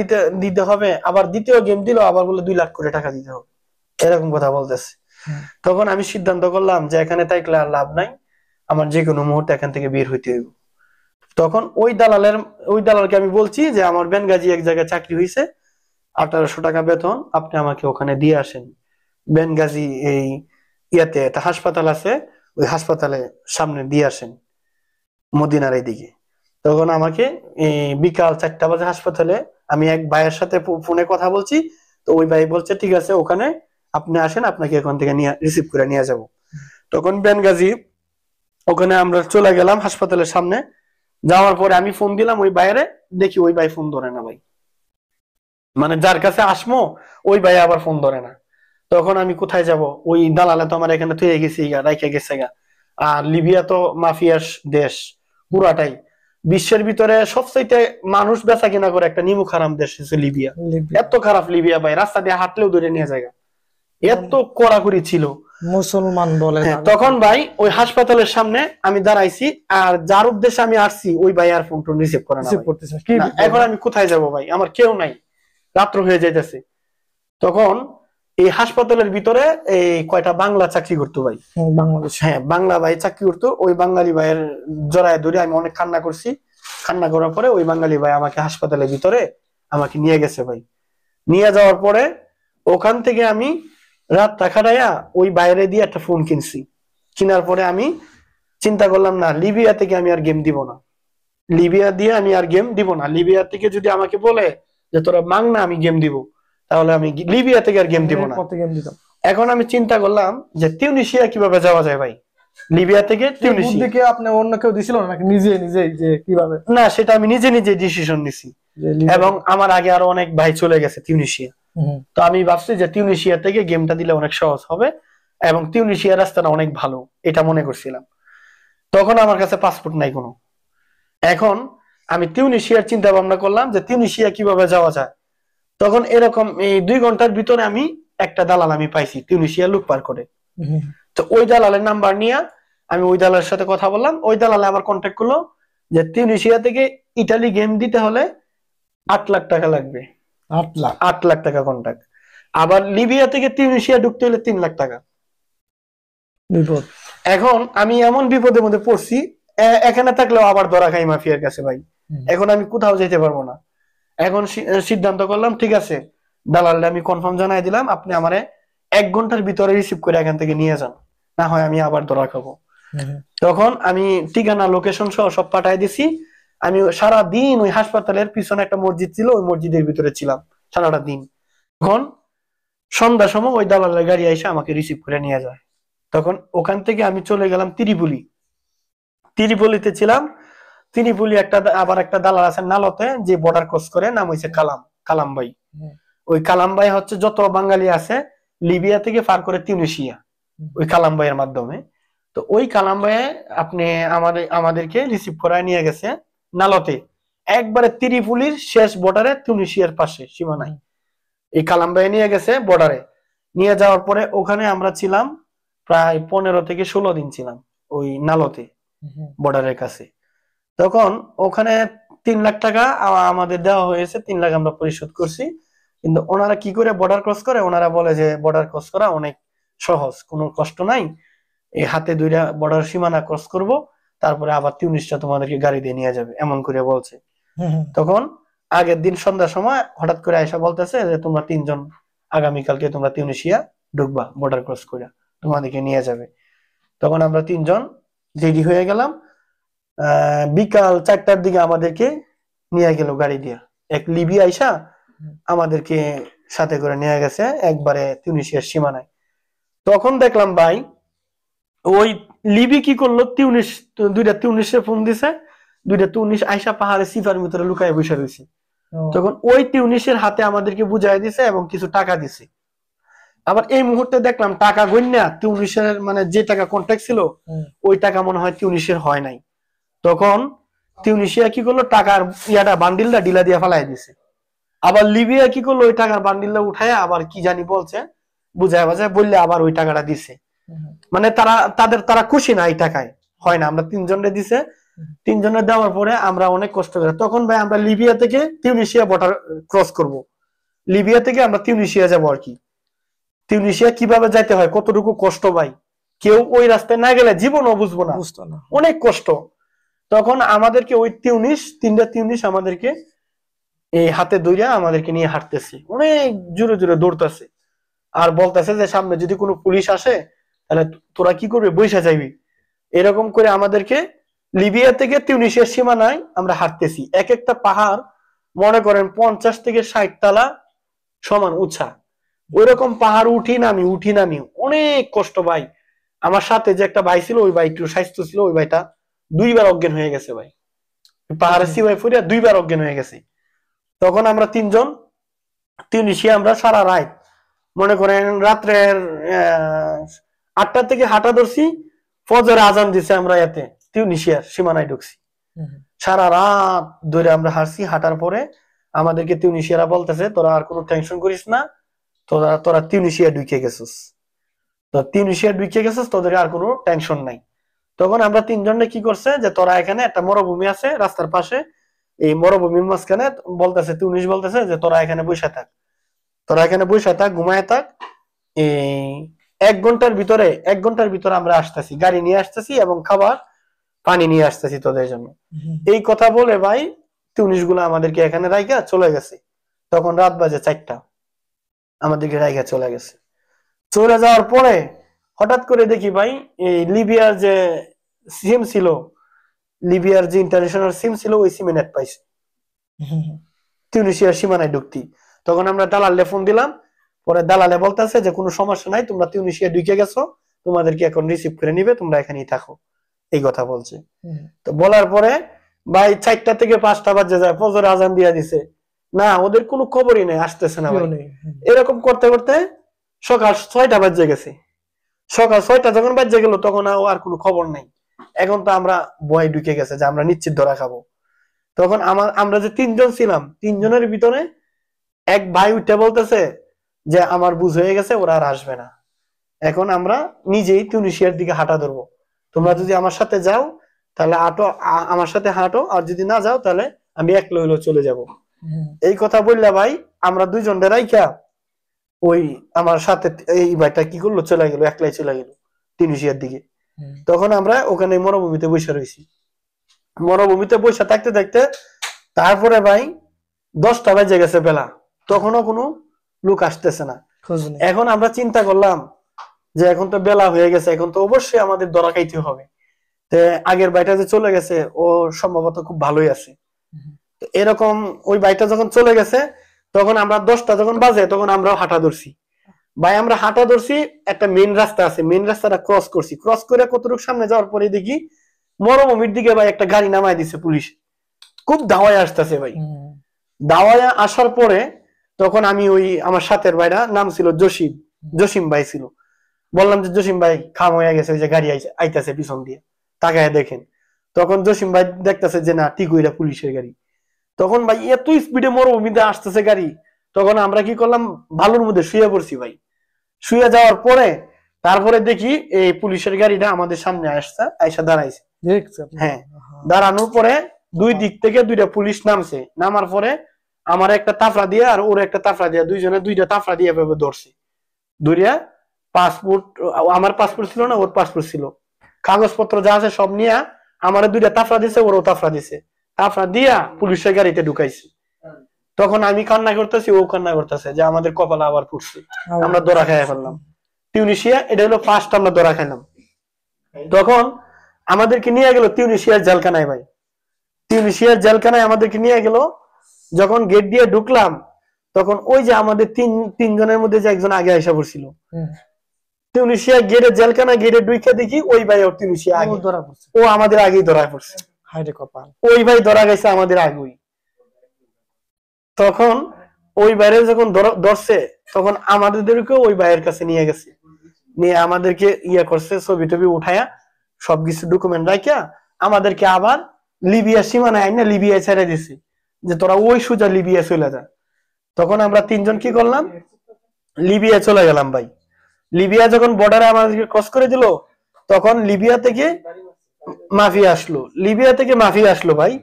দিতে হবে, আবার দ্বিতীয় গেম দিল, আবার বলে 2 লাখ করে টাকা দিতে হবে, এরকম কথা বলতেছে। তখন আমি সিদ্ধান্ত করলাম যে এখানে থাকলে আর লাভ নাই, আমার যে কোনো মুহূর্তে এখান থেকে বের হইতে হইব। তখন ওই দালালকে আমি বলছি যে আমার বেনগাজি এক জায়গায় চাকরি হয়েছে, 1800 টাকা বেতন, আপনি আমাকে ওখানে দিয়ে আসেন। বেনগাজি এই ইয়াতে একটা হাসপাতাল আছে, ওই হাসপাতালে সামনে দিয়ে আসেন মদিনার এইদিকে। তখন আমাকে বিকাল 4টা বাজে হাসপাতালে, আমি এক ভাইয়ের সাথে ফোনে কথা বলছি, তো ওই ভাই বলছে ঠিক আছে ওখানে আপনি আসেন, আপনাকে ওখান থেকে রিসিভ করে নিয়ে যাব। তখন বেনগাজি ওখানে আমরা চলে গেলাম হাসপাতালের সামনে। যাওয়ার পরে আমি ফোন দিলাম ওই বাইরে, দেখি ওই ভাই ফোন ধরে না ভাই, মানে যার কাছে আসমো ওই ভাই আবার ফোন ধরে না। তখন আমি কোথায় যাব, ওই দালালে তো আমার এখানে থুয়ে গেছি রাইখে গেছে গা, আর লিবিয়া তো মাফিয়ার দেশ, পুরাটাই। বিশ্বের ভিতরে সবচাইতে মানুষ বেচা কিনা করে একটা নিমুখ হারাম দেশ হচ্ছে লিবিয়া। এত খারাপ লিবিয়া ভাই, রাস্তা দিয়ে হাঁটলেও ধরে নিয়ে যায়, এত কড়াকড়ি ছিল। মুসলমান বলে তখন ভাই ওই হাসপাতালের সামনে আমি দাঁড়াইছি, আর যার উদ্দেশ্যে আমি আসছি ওই ভাই আর ফোন টোন রিসিভ করে না। এখন আমি কোথায় যাব ভাই, আমার কেউ নাই, রাত্র হয়ে যাইতেছে। তখন এই হাসপাতালের ভিতরে এই কয়টা বাংলা চাকরি করতো ভাই, বাংলাদেশ, হ্যাঁ বাংলা ভাই চাকরি করতো। ওই বাঙালি ভাইয়ের জড়ায় ধরে আমি অনেক কান্না করছি। কান্না করার পরে ওই বাঙালি ভাই আমাকে হাসপাতালের ভিতরে আমাকে নিয়ে গেছে ভাই। নিয়ে যাওয়ার পরে ওখান থেকে আমি রাতটা খাটাইয়া ওই বাইরে দিয়ে একটা ফোন কিনছি। কেনার পরে আমি চিন্তা করলাম, না লিবিয়া থেকে আমি আর গেম দিব না, লিবিয়া দিয়ে আমি আর গেম দিব না। লিবিয়া থেকে যদি আমাকে বলে যে তোরা মাং না আমি গেম দিব, তাহলে আমি লিবিয়া থেকে আর গেম দিব না। এখন আমি চিন্তা করলাম যে তিউনিসিয়া কিভাবে যাওয়া যায় ভাই, লিবিয়া থেকে তিউনিসিয়া। আপনি অন্য কেউ দিছিল নাকি নিজে নিজেই যে কিভাবে? না, সেটা আমি নিজে নিজে ডিসিশন নিছি, এবং আমার আগে আরো অনেক ভাই চলে গেছে তিউনিসিয়া। তো আমি ভাবছি যে তিউনিসিয়া থেকে গেমটা দিলে অনেক সহজ হবে, এবং তিউনিসিয়ার রাস্তাটা অনেক ভালো, এটা মনে করছিলাম। তখন আমার কাছে পাসপোর্ট নাই কোনো। এখন আমি তিউনিসিয়ার চিন্তা ভাবনা করলাম যে তিউনিসিয়া কিভাবে যাওয়া যায়। তখন এরকম এই 2 ঘন্টার ভিতরে আমি একটা দালাল আমি পাইছি তিউনিসিয়া লুক পার করে। তো ওই দালালের নাম্বার নিয়ে আমি ওই দালালের সাথে কথা বললাম। ওই দালালে আবার কন্ট্যাক্ট করলো যে তিউনিসিয়া থেকে ইটালি গেম দিতে হলে 8 লাখ টাকা লাগবে। 8 লাখ টাকা কন্ট্যাক্ট। আবার লিবিয়া থেকে তিউনিসিয়া ঢুকতে হলে 3 লাখ টাকা। বিপদ। এখন আমি এমন বিপদের মধ্যে পড়ছি, এখানে থাকলেও আবার ধরা খাই মাফিয়ার কাছে ভাই। এখন আমি কোথাও যেতে পারবো না। এখন সিদ্ধান্ত করলাম, ঠিক আছে দালালটা আমি কনফার্ম জানাই দিলাম, আপনি আমারে 1 ঘন্টার ভিতরে রিসিভ করে এখান থেকে নিয়ে যান, না হয় আমি আবার ধরা খাবো। তখন আমি ঠিকানা লোকেশন সহ সব পাঠাই দিছি। আমি সারা দিন ওই হাসপাতালের পিছনে একটা মসজিদ ছিল, ওই মসজিদের ভিতরে ছিলাম সারাটা দিন। তখন সন্ধ্যার সময় ওই দালালের গাড়ি এসে আমাকে রিসিভ করে নিয়ে যায়। তখন ওখান থেকে আমি চলে গেলাম ত্রিপুলি। ত্রিপুলিতে ছিলাম। ত্রিপুলি আবার একটা দালাল আছে নালতে, যে বর্ডার ক্রস করে, নাম হইছে কালাম ভাই। ওই কালাম ভাই হচ্ছে যত বাঙালি আছে লিবিয়া থেকে পার করে তিউনিসিয়া, ওই কালাম ভাইয়ের মাধ্যমে। তো ওই কালাম ভাই আপনি আমাদেরকে রিসিভ করায় নিয়ে গেছে নালতে, একবারে ত্রিপুলির শেষ বর্ডারে, তিউনিসিয়ার পাশে সীমানায়। এই কালাম ভাই নিয়ে গেছে বর্ডারে। নিয়ে যাওয়ার পরে ওখানে আমরা ছিলাম প্রায় 15 থেকে 16 দিন ছিলাম ওই নালতে, বর্ডারের কাছে। তখন ওখানে 3 লাখ টাকা আমাদের দেওয়া হয়েছে, 3 লাখ আমরা পরিশোধ করছি। কিন্তু ওনারা কি করে বর্ডার ক্রস করে, ওনারা বলে যে বর্ডার ক্রস করা অনেক সহজ, কোনো কষ্ট নাই, এই হাতে 2টা বর্ডার সীমানা ক্রস করব, তারপরে আবার তিউনিসটা তোমাদেরকে গাড়ি দিয়ে নিয়ে যাবে, এমন করে বলছে। তখন আগের দিন সন্ধ্যার সময় হঠাৎ করে আয়সা বলতেছে যে তোমরা 3 জন আগামীকালকে তোমরা তিউনিসিয়া ঢুকবা, বর্ডার ক্রস করে তোমাদেরকে নিয়ে যাবে। তখন আমরা 3 জন রেডি হয়ে গেলাম। বিকাল 4টার দিকে আমাদেরকে নিয়ে গেল গাড়ি দিয়ে, এক লিবি আইসা আমাদেরকে সাথে করে নিয়ে গেছে একবারে তিউনিসিয়ার সীমানায়। তখন দেখলাম ভাই ওই লিবি কি করলো, 2টা তিউনিসে ফোন দিছে, 2টা তিউনিস আইসা পাহাড়ে সিফার ভিতরে লুকায় বসে রয়েছে। তখন ওই তিউনিসের হাতে আমাদেরকে বুঝাই দিছে এবং কিছু টাকা দিছে। আবার এই মুহূর্তে দেখলাম টাকা গন্যা তিউনিসের, মানে যে টাকা কন্ট্যাক্ট ছিল ওই টাকা মনে হয় তিউনিসের হয় নাই। তখন তিউনিসিয়া কি করলো, টাকার বান্ডিলটা ডিলা দিয়ে ফেলাই দিছে। আবার লিবিয়া কি করলো, ওই টাকার বান্ডিলটা উঠায় আবার কি জানি বলছে, বুঝায় বাজায় বললে আবার ওই টাকাটা দিছে। মানে তারা খুশি না, এই টাকায় হয় না। আমরা 3 জনে দিছে, 3 জনে দেওয়ার পরে আমরা অনেক কষ্ট করে, তখন ভাই আমরা লিবিয়া থেকে তিউনিসিয়া বর্ডার ক্রস করব, লিবিয়া থেকে আমরা তিউনিসিয়া যাবো আর কি। তিউনিসিয়া কিভাবে যাইতে হয়, কতটুকু কষ্ট ভাই, কেউ ওই রাস্তায় না গেলে জীবনও বুঝবো না, অনেক কষ্ট। তখন আমাদেরকে ওই 3টা তিউনিস আমাদেরকে এই হাতে দইরা আমাদেরকে নিয়ে হাঁটতেছে, অনেক জোরে জোরে দৌড়তেছে, আর বলতেছে যে সামনে যদি কোনো পুলিশ আসে তাহলে তোরা কি করবি, বইসা যাইবি। এরকম করে আমাদেরকে লিবিয়া থেকে তিউনিসিয়ার সীমানায় আমরা হাঁটতেছি। এক একটা পাহাড় মনে করেন 50 থেকে 60 তলা সমান উঁচা, ওইরকম পাহাড় উঠি নামি অনেক কষ্ট ভাই। আমার সাথে যে একটা ভাই ছিল, ওই ভাই একটু স্বাস্থ্য ছিল, ওই ভাইটা 2 বার অজ্ঞান হয়ে গেছে ভাই, পাহাড়ের সিবাই ফুরিয়া 2 বার অজ্ঞান হয়ে গেছে। তখন আমরা 3 জন তিউনিসিয়া আমরা সারা রাত, মনে করেন রাত্রের 8টা থেকে হাঁটা ধরছি, ফজরে আজান দিছে, আমরা এতে তিউনিসিয়ার সীমানায় ঢুকছি। হুম, সারা রাত ধরে আমরা হাঁটছি। হাঁটার পরে আমাদেরকে তিউনিসিয়ারা বলতেছে তোরা আর কোনো টেনশন করিস না, তোরা তোরা তিউনিসিয়া ঢুকে গেছিস, তো তিউনিসিয়া ঢুকে গেছিস, তোদের আর কোনো টেনশন নাই। তখন আমরা তিনজনে কি করছে যে তোরা এখানে একটা মরুভূমি আছে রাস্তার পাশে, এই মরুভূমির মাঝখানে বলতেছে তিউনিস বলতেছে যে তোরা এখানে বসে থাক, তোরা এখানে বসে থাক, ঘুমায় থাক। এই 1 ঘন্টার ভিতরে আমরা আসতেছি, গাড়ি নিয়ে আসতেছি এবং খাবার পানি নিয়ে আসতেছি তোদের জন্য। হুম, এই কথা বলে ভাই তিউনিস গুলো আমাদেরকে এখানে রাইখা চলে গেছে। তখন রাত বাজে 4টা, আমাদেরকে রাইখা চলে গেছে। চলে যাওয়ার পরে হঠাৎ করে দেখি ভাই এই লিবিয়ার যে সিম ছিল, লিবিয়ার যে ইন্টারন্যাশনাল সিম ছিল, ওই সিমে নেট পাইছে হুম, তিউনিসিয়ার সীমানায় ঢুকতি। তখন আমরা দালালে ফোন দিলাম, পরে দালালে বলতেছে যে কোনো সমস্যা নাই, তোমরা তিউনিসিয়া ঢুকে গেছো, তোমাদেরকে এখন রিসিভ করে নিবে, তোমরা এখানেই থাকো, এই কথা বলছে। হুম, তো বলার পরে ভাই 4টা থেকে 5টা বাজে যায়, ফজর আজান দিয়া দিছে, না ওদের কোনো খবরই নেই, আসতেছে না কেউ ভাই। নেই। হুম, এরকম করতে করতে সকাল 6টা বাজে গেছে। সকাল 6টা যখন বাজে গেল তখন আর কোনো খবর নাই। এখন তো আমরা ভয় ঢুকে গেছে যে আমরা নিশ্চিত ধরা খাবো। তখন আমরা যে তিনজন ছিলাম, তিনজনের ভিতরে এক ভাই উঠে বলতেছে যে আমার বুঝ হয়ে গেছে, ওরা আর আসবে না, এখন আমরা নিজেই তিউনিসিয়ার দিকে হাঁটা ধরবো, তোমরা যদি আমার সাথে যাও তাহলে আমার সাথে হাঁটো, আর যদি না যাও তাহলে আমি একলা হইলেও চলে যাব। হুম, এই কথা বললে ভাই আমরা দুইজন রাইখা ওই আমার সাথে এই ভাইটা কি করলো, চলে গেল, একলাই চলে গেল তিউনিসিয়ার দিকে। হুম, তখন আমরা ওখানে মরুভূমিতে বসে রয়েছি। মরুভূমিতে বসে থাকতে থাকতে তারপরে ভাই 10টা বেজে গেছে বেলা, তখনও কোনো লোক আসতেছে না। খোঁজ নেই। এখন আমরা চিন্তা করলাম যে এখন তো বেলা হয়ে গেছে, এখন তো অবশ্যই আমাদের ধরা খাইতে হবে। তো আগের বাইটা যে চলে গেছে ও সম্ভবত খুব ভালোই আছে। হুম, তো এরকম ওই বাইটা যখন চলে গেছে, তখন আমরা 10টা যখন বাজে তখন আমরাও হাঁটা ধরছি। ভাই আমরা হাঁটা ধরছি, একটা মেইন রাস্তা আছে, মেইন রাস্তাটা ক্রস করছি, ক্রস করে কতটুকু সামনে যাওয়ার পরে দেখি মরুভূমির দিকে ভাই একটা গাড়ি নামায় দিছে পুলিশ, খুব ধাওয়ায় আসতেছে ভাই। হুম, দাওয়ায় আসার পরে তখন আমি ওই আমার সাথের ভাইরা নাম ছিল জসিম, জসিম ভাই ছিল, বললাম যে জসিম ভাই খাম হয়ে গেছে, ওই যে গাড়ি আইতাছে পিছন দিয়ে, তাকায় দেখেন। তখন জসিম ভাই দেখতেছে যে না ঠিক ওইটা পুলিশের গাড়ি। তখন ভাই এত স্পিডে মরুভূমিতে আসতেছে গাড়ি, তখন আমরা কি করলাম, বালুর মধ্যে শুয়ে পড়ছি ভাই। শুয়ে যাওয়ার পরে তারপরে দেখি এই পুলিশের গাড়িটা আমাদের সামনে আসছে, আইসা দাঁড়াইছে। দেখছি আপনি। হ্যাঁ, হ্যাঁ, দাঁড়ানোর পরে দুই দিক থেকে দুইটা পুলিশ নামছে, নামার পরে আমার একটা তাফরা দিয়ে আর ওর একটা তাফরা দিয়ে, দুইজনে দুইটা তাফরা দিয়ে এভাবে ধরছে। ধরিয়া পাসপোর্ট, আমার পাসপোর্ট ছিল না, ওর পাসপোর্ট ছিল, কাগজপত্র যা আছে সব নিয়ে আমার দুইটা তাফরা দিছে, ওরও তাফরা দিছে, তাফরা দিয়া পুলিশের গাড়িতে ঢুকাইছে। তখন আমি কান্না করতেছি, ও কান্না করতেছে যে আমাদের কপালে আবার পড়ছে, আমরা ধরা খাইয়া ফেললাম। টিউনিশিয়া, এটা হলো ফার্স্ট আমরা ধরা খাইলাম। তখন আমাদেরকে নিয়ে গেল তিউনিসিয়ার জেলখানায় ভাই। তিউনিসিয়ার জেলখানায় আমাদেরকে নিয়ে গেল। যখন গেট দিয়ে ঢুকলাম তখন ওই যে আমাদের তিনজনের মধ্যে যে একজন আগে আইসা পড়ছিল, হুম, তিউনিসিয়া গেটে, জেলখানা গেটে ঢুকে দেখি ওই ভাই ওর তিউনিসিয়া ও আগে, ধরা পড়ছে। ও আমাদের আগেই ধরা পড়ছে। হায়রে কপাল। ওই ভাই ধরা গেছে আমাদের আগেই। তখন ওই বাইরে যখন ধরছে তখন আমাদেরকে ওই ভাইয়ের কাছে নিয়ে গেছে, নিয়ে আমাদেরকে ইয়া করছে, ছবি টবি উঠায়া সবকিছু ডকুমেন্ট রাখিয়া আমাদেরকে আবার লিবিয়া সীমানায় আইনা লিবিয়ায় ছেড়ে দিছে, যে তোরা ওই সোজা লিবিয়া চলে যা। তখন আমরা তিনজন কি করলাম, লিবিয়া চলে গেলাম ভাই। লিবিয়া যখন বর্ডারে আমাদেরকে ক্রস করে দিল, তখন লিবিয়া থেকে মাফিয়া আসলো, লিবিয়া থেকে মাফিয়া আসলো ভাই।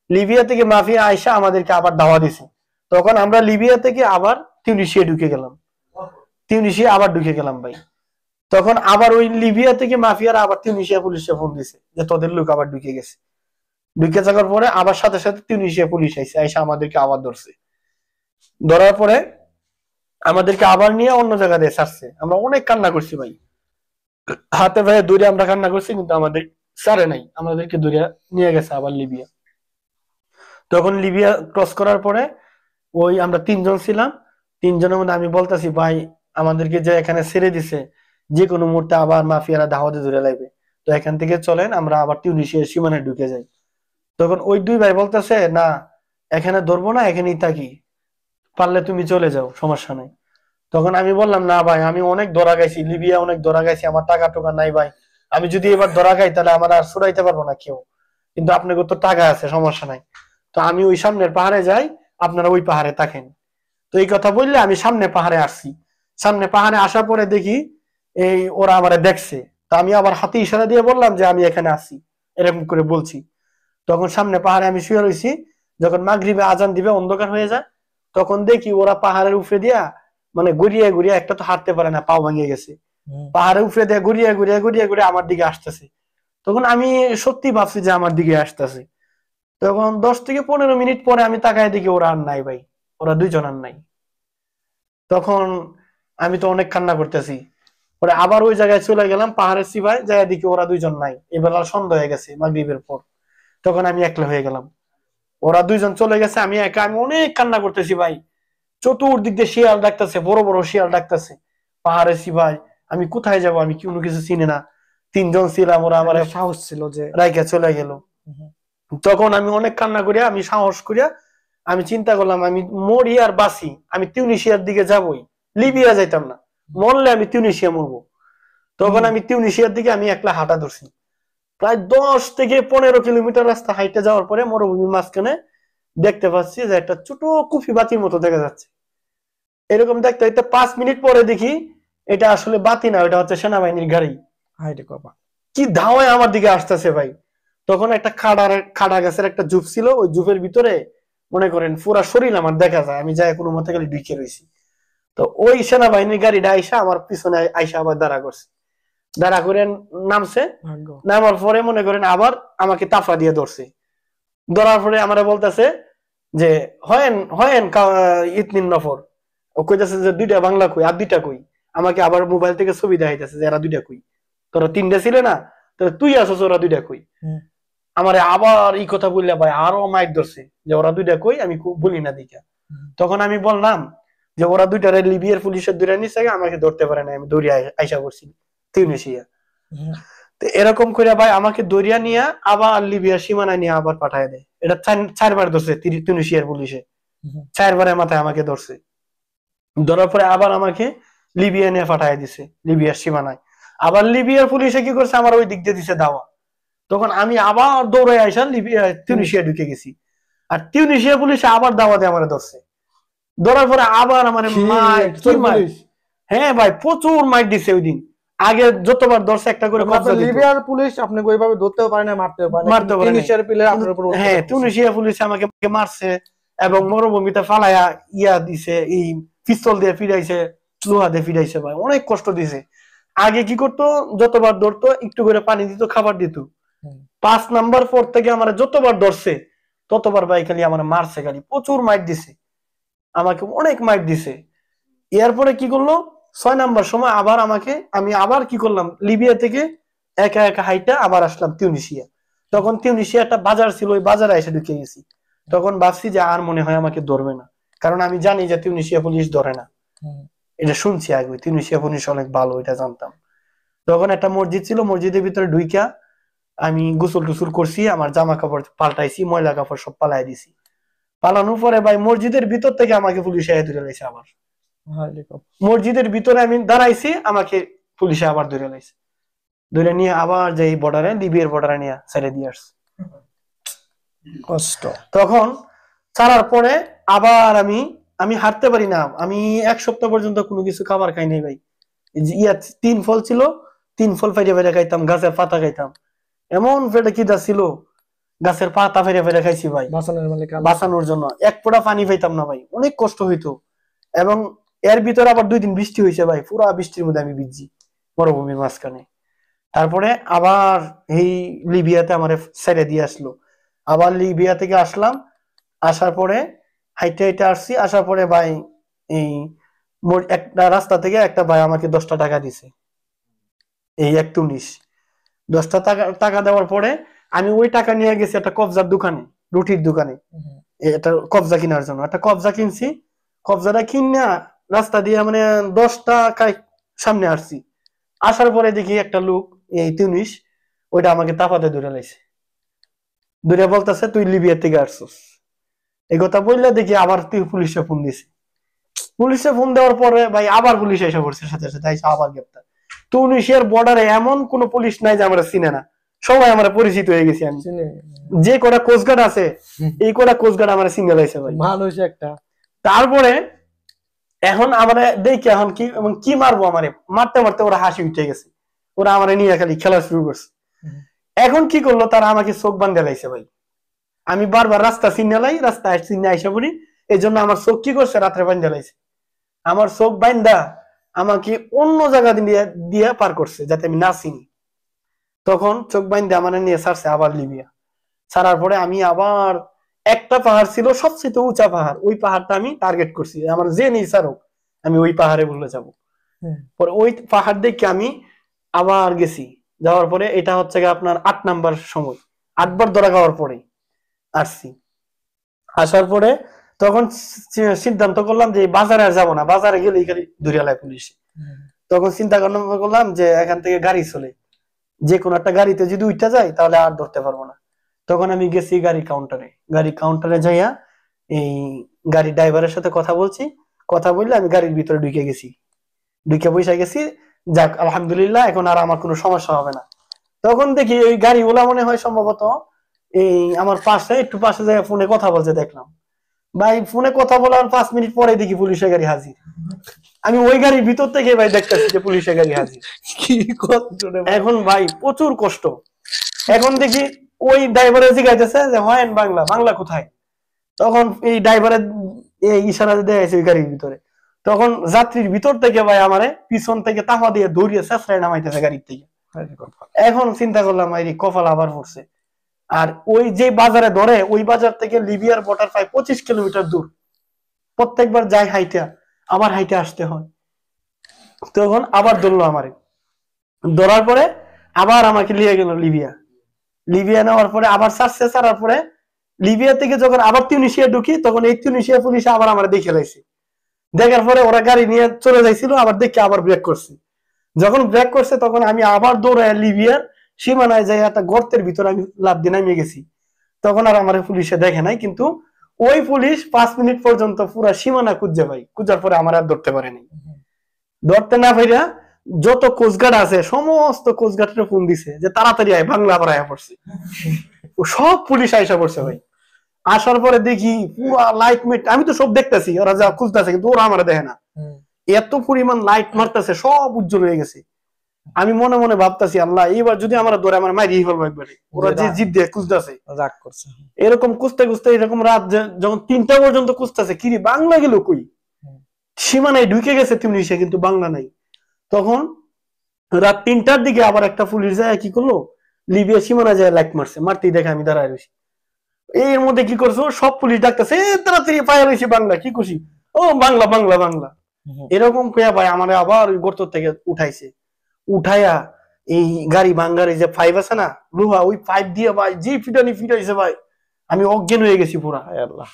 লিবিয়া থেকে মাফিয়া আইসা আমাদেরকে আবার দাওয়া দিছে। তখন আমরা লিবিয়া থেকে আবার তিউনিসিয়া ঢুকে গেলাম, তিউনিসিয়া আবার ঢুকে গেলাম ভাই। তখন আবার ওই লিবিয়া থেকে মাফিয়ারা আবার তিউনিসিয়া পুলিশে ফোন দিছে যে তোদের লোক আবার ঢুকে গেছে। ঢুকে যাওয়ার পরে আবার সাথে সাথে তিউনিসিয়া পুলিশ আইসে, আইসা আমাদেরকে আবার ধরছে। ধরার পরে আমাদেরকে আবার নিয়ে অন্য জায়গা দিয়ে ছাড়ছে। আমরা অনেক কান্না করছি ভাই, হাতে ভাই দূরে আমরা কান্না করছি, কিন্তু আমাদের ছাড়ে নাই, আমাদেরকে দূরে নিয়ে গেছে আবার লিবিয়া। তখন লিবিয়া ক্রস করার পরে ওই আমরা তিনজন ছিলাম, তিনজনের মধ্যে আমি বলতেছি ভাই আমাদেরকে যে এখানে ছেড়ে দিছে, যে কোনো মুহূর্তে আবার মাফিয়ারা দাওয়াতে ধরে লাগবে, তো এখান থেকে চলেন আমরা আবার টিউনিসিয়ার সীমানায় ঢুকে যাই। তখন ওই দুই ভাই বলতেছে না, এখানে ধরবো না, এখানেই থাকি, পারলে তুমি চলে যাও, সমস্যা নাই। তখন আমি বললাম না ভাই, আমি অনেক ধরা গাইছি, লিবিয়া অনেক ধরা গাইছি, আমার টাকা টোকা নাই ভাই, আমি যদি এবার ধরা খাই তাহলে আমার আর ছুড়াইতে পারবো না কেউ, কিন্তু আপনাকে তো টাকা আছে, সমস্যা নাই। তো আমি ওই সামনের পাহাড়ে যাই, আপনারা ওই পাহাড়ে থাকেন। তো এই কথা বললে আমি সামনে পাহাড়ে আসছি। সামনে পাহাড়ে আসার পরে দেখি এই ওরা আমারে দেখছে। তো আমি আবার হাতে ইশারা দিয়ে বললাম যে আমি এখানে আছি, এরকম করে বলছি। তখন সামনে পাহাড়ে আমি শুয়ে রয়েছি। যখন মাগরিবে আজান দিবে, অন্ধকার হয়ে যায়, তখন দেখি ওরা পাহাড়ের উপরে দিয়া মানে ঘুরিয়ে ঘুরিয়ে, একটা তো হাঁটতে পারে না, পাও ভেঙে গেছে, পাহাড়ের উপরে দিয়ে ঘুরিয়ে ঘুরিয়ে ঘুরিয়ে ঘুরিয়ে আমার দিকে আসতেছে। তখন আমি সত্যি ভাবছি যে আমার দিকে আসতেছে। তখন 10 থেকে 15 মিনিট পরে আমি তাকায় দেখি ওরা আর নাই ভাই, ওরা দুইজন আর নাই। তখন আমি তো অনেক কান্না করতেছি। পরে আবার ওই জায়গায় চলে গেলাম পাহাড়ের সিপাই, যাই দেখি ওরা দুইজন নাই। এবার আর সন্ধ্যা হয়ে গেছে মাগরিবের পর। তখন আমি একলা হয়ে গেলাম, ওরা দুইজন চলে গেছে, আমি একা। আমি অনেক কান্না করতেছি ভাই। চতুর্দিক দিয়ে শিয়াল ডাকতেছে, বড় বড় শিয়াল ডাকতেছে। পাহাড়ের সিপাই, আমি কোথায় যাব, আমি কোনো কিছু চিনি না। 3জন ছিলাম, ওরা আমার সাহস ছিল যে রাইকা চলে গেল। তখন আমি অনেক কান্না করিয়া, আমি সাহস করিয়া আমি চিন্তা করলাম আমি মরি আর বাঁচি, আমি তিউনিসিয়ার দিকে যাবই, লিবিয়া যাইতাম না। মরলে আমি তিউনিসিয়া মরবো। তখন আমি তিউনিসিয়ার দিকে আমি একলা হাঁটা ধরছি। প্রায় 10 থেকে 15 কিলোমিটার রাস্তা হাইটে যাওয়ার পরে মরুভূমির মাঝখানে দেখতে পাচ্ছি যে একটা ছোট কুফি বাতির মতো দেখা যাচ্ছে। এরকম দেখতে দেখতে 5 মিনিট পরে দেখি এটা আসলে বাতি না, এটা হচ্ছে সেনাবাহিনীর গাড়ি। হাইরে বাবা, কি ধাওয়ায় আমার দিকে আসতেছে ভাই। তখন একটা খাড়া গাছের একটা জুপ ছিল, ওই জুপের ভিতরে মনে করেন পুরা শরীর আমার দেখা যায়। আমি যাই কোনো মতে খালি ঢুকে রয়েছি। তো ওই সেনাবাহিনীর গাড়িটা আইসা আমার পিছনে আইসা আবার দাঁড়া করছে, দাঁড়া করে নামছে। ভাগ্য। নামার পরে মনে করেন আবার আমাকে তাফা দিয়ে ধরছে। ধরার পরে আমরা বলতেছে যে হয়েন হয়েন ইতনিন নফর। ও কইতেছে যে 2টা বাংলা কই, আর 2টা কই। আমাকে আবার মোবাইল থেকে ছবি দেখাইতেছে যে এরা 2টা কই, তোরা 3টা ছিলে না, তাহলে তুই আসছ, ওরা 2টা কই। আমারে আবার এই কথা বললে ভাই আরো মাইক ধরছে যে ওরা 2টা কই, আমি বলি না দিকা। তখন আমি বললাম যে ওরা 2টারে লিবিয়ার পুলিশের ধরে নিছে, আমাকে ধরতে পারে না, আমি দৌড়ে আইসা করছি তিউনিসিয়া। তো এরকম করে ভাই আমাকে দরিয়া নিয়ে আবার লিবিয়ার সীমানায় নিয়ে আবার পাঠায় দেয়। এটা 4বার ধরছে তিউনিসিয়ার পুলিশে, 4বারের মাথায় আমাকে ধরছে। ধরার পরে আবার আমাকে লিবিয়া নিয়ে পাঠায় দিছে লিবিয়ার সীমানায়। আবার লিবিয়ার পুলিশে কি করছে, আমার ওই দিক দিয়ে দিছে দাওয়া। তখন আমি আবার দৌড়ে আইসা লিবিয়া তিউনিসিয়া ঢুকে গেছি। আর তিউনিসিয়া পুলিশে আবার দাওয়া দিয়ে আমার ধরছে। ধরার পরে আবার আমার হ্যাঁ ভাই প্রচুর মাইট দিছে ওই দিন। আগে যতবার ধরছে একটা করে লিবিয়ার পুলিশ আপনাকে ওইভাবে ধরতেও পারে না, মারতেও পারে না, তিউনিসিয়ার পুলিশ আপনার উপর, হ্যাঁ তিউনিসিয়া পুলিশ আমাকে মারছে এবং মরুভূমিতে ফালাইয়া ইয়া দিছে, এই পিস্তল দিয়ে ফিরাইছে, লোহা দিয়ে ফিরাইছে ভাই, অনেক কষ্ট দিছে। আগে কি করতো, যতবার ধরতো একটু করে পানি দিত, খাবার দিত। 5 নাম্বার পর থেকে আমার যতবার ধরছে ততবার ভাই খালি আমার মারছে, খালি প্রচুর মাইট দিছে, আমাকে অনেক মাইট দিছে। এরপরে কি করলো, 6 নাম্বার সময় আবার আমাকে, আমি আবার কি করলাম, লিবিয়া থেকে একা একা হাইটা আবার আসলাম তিউনিসিয়া। তখন তিউনিসিয়া একটা বাজার ছিল, ওই বাজারে এসে ঢুকে গেছি। তখন ভাবছি যে আর মনে হয় আমাকে ধরবে না, কারণ আমি জানি যে তিউনিসিয়া পুলিশ ধরে না, এটা শুনছি আগে, তিউনিসিয়া পুলিশ অনেক ভালো, এটা জানতাম। তখন একটা মসজিদ ছিল, মসজিদের ভিতরে ঢুইকা আমি গোসল টুসুল করছি, আমার জামা কাপড় পাল্টাইছি, ময়লা কাপড় সব পালাই দিছি। পালানোর পরে ভাই মসজিদের ভিতর থেকে আমাকে পুলিশে ধরে লাইছে আবার। মসজিদের ভিতরে আমি দাঁড়াইছি, আমাকে পুলিশে আবার ধরে লাইছে, ধরে নিয়ে আবার যে বর্ডারে, লিবিয়ার বর্ডারে নিয়ে ছেড়ে দিয়ে আসছে। কষ্ট। তখন ছাড়ার পরে আবার আমি হাঁটতে পারি না, আমি 1 সপ্তাহ পর্যন্ত কোনো কিছু খাবার খাই নাই ভাই। ইয়া 3 ফল ছিল, 3 ফল ফেরে ফেরে খাইতাম, গাছের পাতা খাইতাম, এমন পেটে খিদা ছিল, গাছের পাতা ফেরে ফেরে খাইছি ভাই বাঁচানোর জন্য। 1 ফোঁটা পানি পাইতাম না ভাই, অনেক কষ্ট হইতো। এবং এর ভিতরে আবার 2 দিন বৃষ্টি হয়েছে ভাই, পুরা বৃষ্টির মধ্যে আমি ভিজছি মরুভূমির মাঝখানে। তারপরে আবার এই লিবিয়াতে আমার ছেড়ে দিয়ে আসলো। আবার লিবিয়া থেকে আসলাম, আসার পরে হাইটে হাইটে আসছি, আসার পরে ভাই এই একটা রাস্তা থেকে একটা ভাই আমাকে 10টা টাকা দিছে, এই 1 10টা টাকা দেওয়ার পরে আমি ওই টাকা নিয়ে গেছি একটা কবজার দোকানে, রুটির দোকানে, এটা কবজা কেনার জন্য একটা কবজা কিনছি। কবজাটা কিনা রাস্তা দিয়ে মানে 10টা সামনে আসছি। আসার পরে দেখি একটা লোক, এই তিউনিস, ওইটা আমাকে তাপাতে ধরে লাইছে, ধরে বলতেছে তুই লিবিয়া থেকে আসছিস। এই কথা বললে দেখি আবার তুই পুলিশে ফোন দিছি। পুলিশে ফোন দেওয়ার পরে ভাই আবার পুলিশ এসে পড়ছে, সাথে সাথে আবার গ্রেপ্তার। তিউনিসিয়ার বর্ডারে এমন কোন পুলিশ নাই যে আমরা চিনে না, সবাই আমার পরিচিত হয়ে গেছি আমি। চিনি। যে কটা কোস্টগার্ড আছে এই কটা কোস্টগার্ড আমার সিঙ্গেল হয়েছে ভাই। মানুষ একটা। তারপরে এখন আমরা দেখি এখন কি মারবো, আমারে মারতে মারতে ওরা হাসি উঠে গেছে, ওরা আমার নিয়ে খালি খেলা শুরু করছে। এখন কি করলো তারা আমাকে চোখ বান্ধে লাইছে ভাই। আমি বারবার রাস্তা চিনে লাই, রাস্তা চিনে আইসা পড়ি, এই জন্য আমার চোখ কি করছে রাত্রে বান্ধে লাইছে। আমার চোখ বান্ধা আমাকে অন্য জায়গা দিয়ে দিয়ে পার করছে যাতে আমি না চিনি। তখন চোখ বান্ধে আমার নিয়ে ছাড়ছে আবার লিবিয়া। ছাড়ার পরে আমি আবার একটা পাহাড় ছিল সবচেয়ে উঁচা পাহাড়, ওই পাহাড়টা আমি টার্গেট করছি, আমার যে নেই ছাড়ুক আমি ওই পাহাড়ে বলে যাব। পরে ওই পাহাড় দেখে আমি আবার গেছি। যাওয়ার পরে এটা হচ্ছে আপনার 8 নাম্বার সময়, 8 বার ধরা খাওয়ার পরে আসছি। আসার পরে তখন সিদ্ধান্ত করলাম যে বাজারে আর যাবো না, বাজারে গেলে খালি ধরিয়ালায় পুলিশ। তখন চিন্তা করলাম যে এখান থেকে গাড়ি চলে, যে কোনো একটা গাড়িতে যদি উঠতে যায় তাহলে আর ধরতে পারবো না। তখন আমি গেছি গাড়ি কাউন্টারে যাইয়া এই গাড়ি ড্রাইভারের সাথে কথা বলছি, কথা বললে আমি গাড়ির ভিতরে ঢুকে বসে গেছি। যাক আলহামদুলিল্লাহ, এখন আর আমার কোনো সমস্যা হবে না। তখন দেখি ওই গাড়িগুলা মনে হয় সম্ভবত এই আমার একটু পাশে যায় ফোনে কথা বলছে দেখলাম। ভাই ফোনে কথা বলার 5 মিনিট পরে দেখি পুলিশের গাড়ি হাজির। আমি ওই গাড়ির ভিতর থেকে ভাই দেখতেছি যে পুলিশের গাড়ি হাজির। কি কষ্ট রে ভাই। এখন ভাই প্রচুর কষ্ট। এখন দেখি ওই ড্রাইভারে জিজ্ঞাসা যে হয় বাংলা কোথায়। তখন এই ড্রাইভারের ইশারা দেখাইছে ওই গাড়ির ভিতরে। তখন যাত্রীর ভিতর থেকে ভাই আমারে পিছন থেকে তাফা দিয়ে দৌড়িয়ে চেঁচড়ায় নামাইতেছে গাড়ির থেকে। এখন চিন্তা করলাম এই কপাল আবার পড়ছে। আর ওই যে বাজারে ধরে ওই বাজার থেকে লিবিয়ার বর্ডার প্রায় 25 কিলোমিটার দূর। প্রত্যেকবার যাই হাইটা আবার হাইটে আসতে হয়। তখন আবার ধরলো আমারে, ধরার পরে আবার আমাকে নিয়ে গেল লিবিয়া নেওয়ার পরে আবার ছাড়ার পরে লিবিয়া থেকে যখন আবার তিউনিসিয়া ঢুকি তখন এই তিউনিসিয়া পুলিশ আবার আমার দেখে লাইছে। দেখার পরে ওরা গাড়ি নিয়ে চলে যাইছিল, আবার দেখে আবার ব্রেক করছে। যখন ব্রেক করছে তখন আমি আবার দৌড়ায় লিবিয়ার সীমানায় যাই একটা গর্তের ভিতরে আমি লাফ দিয়ে নামিয়ে গেছি। তখন আর আমার পুলিশে দেখে নাই, কিন্তু ওই পুলিশ 5 মিনিট পর্যন্ত পুরা সীমানা খুঁজছে ভাই। খুঁজার পরে আমার আর ধরতে পারেনি। ধরতে না পাইরা যত কোস্টগার্ড আছে সমস্ত কোস্টগার্ডের ফোন দিছে যে তাড়াতাড়ি আয়, বাংলা আবার আয়া পড়ছে। সব পুলিশ আইসা পড়ছে ভাই। আসার পরে দেখি পুরা লাইট মেট, আমি তো সব দেখতেছি ওরা যা খুঁজতেছে, কিন্তু ওরা আমার দেখে না। এত পরিমাণ লাইট মারতেছে, সব উজ্জ্বল হয়ে গেছে। আমি মনে মনে ভাবতেছি আল্লাহ এইবার যদি আমার ধরে আমার মাইরিয়ে ফেলবো একবারে। ওরা যে জিদ দিয়ে খুঁজতেছে, রাগ করছে। এরকম খুঁজতে খুঁজতে এরকম রাত যখন 3টা পর্যন্ত খুঁজতেছে, কিরে বাংলা গেল কই, সীমানায় ঢুকে গেছে তিউনিসিয়া কিন্তু বাংলা নাই। তখন রাত 3টার দিকে আবার একটা পুলিশ যায় কি করলো, লিবিয়া সীমানা যায় লাইট মারছে, মারতেই দেখে আমি দাঁড়ায় রয়েছি। এর মধ্যে কি করছো, সব পুলিশ ডাকতেছে তাড়াতাড়ি পায়ে রয়েছি, বাংলা কি খুশি, ও বাংলা বাংলা বাংলা এরকম কইয়া ভাই আমার আবার ওই গর্ত থেকে উঠাইয়া এই গাড়ি ভাঙ্গার এই যে পাইপ আছে না লোহা, ওই পাইপ দিয়ে ভাই যে ফিটাইছে ভাই, আমি অজ্ঞান হয়ে গেছি পুরা। আল্লাহ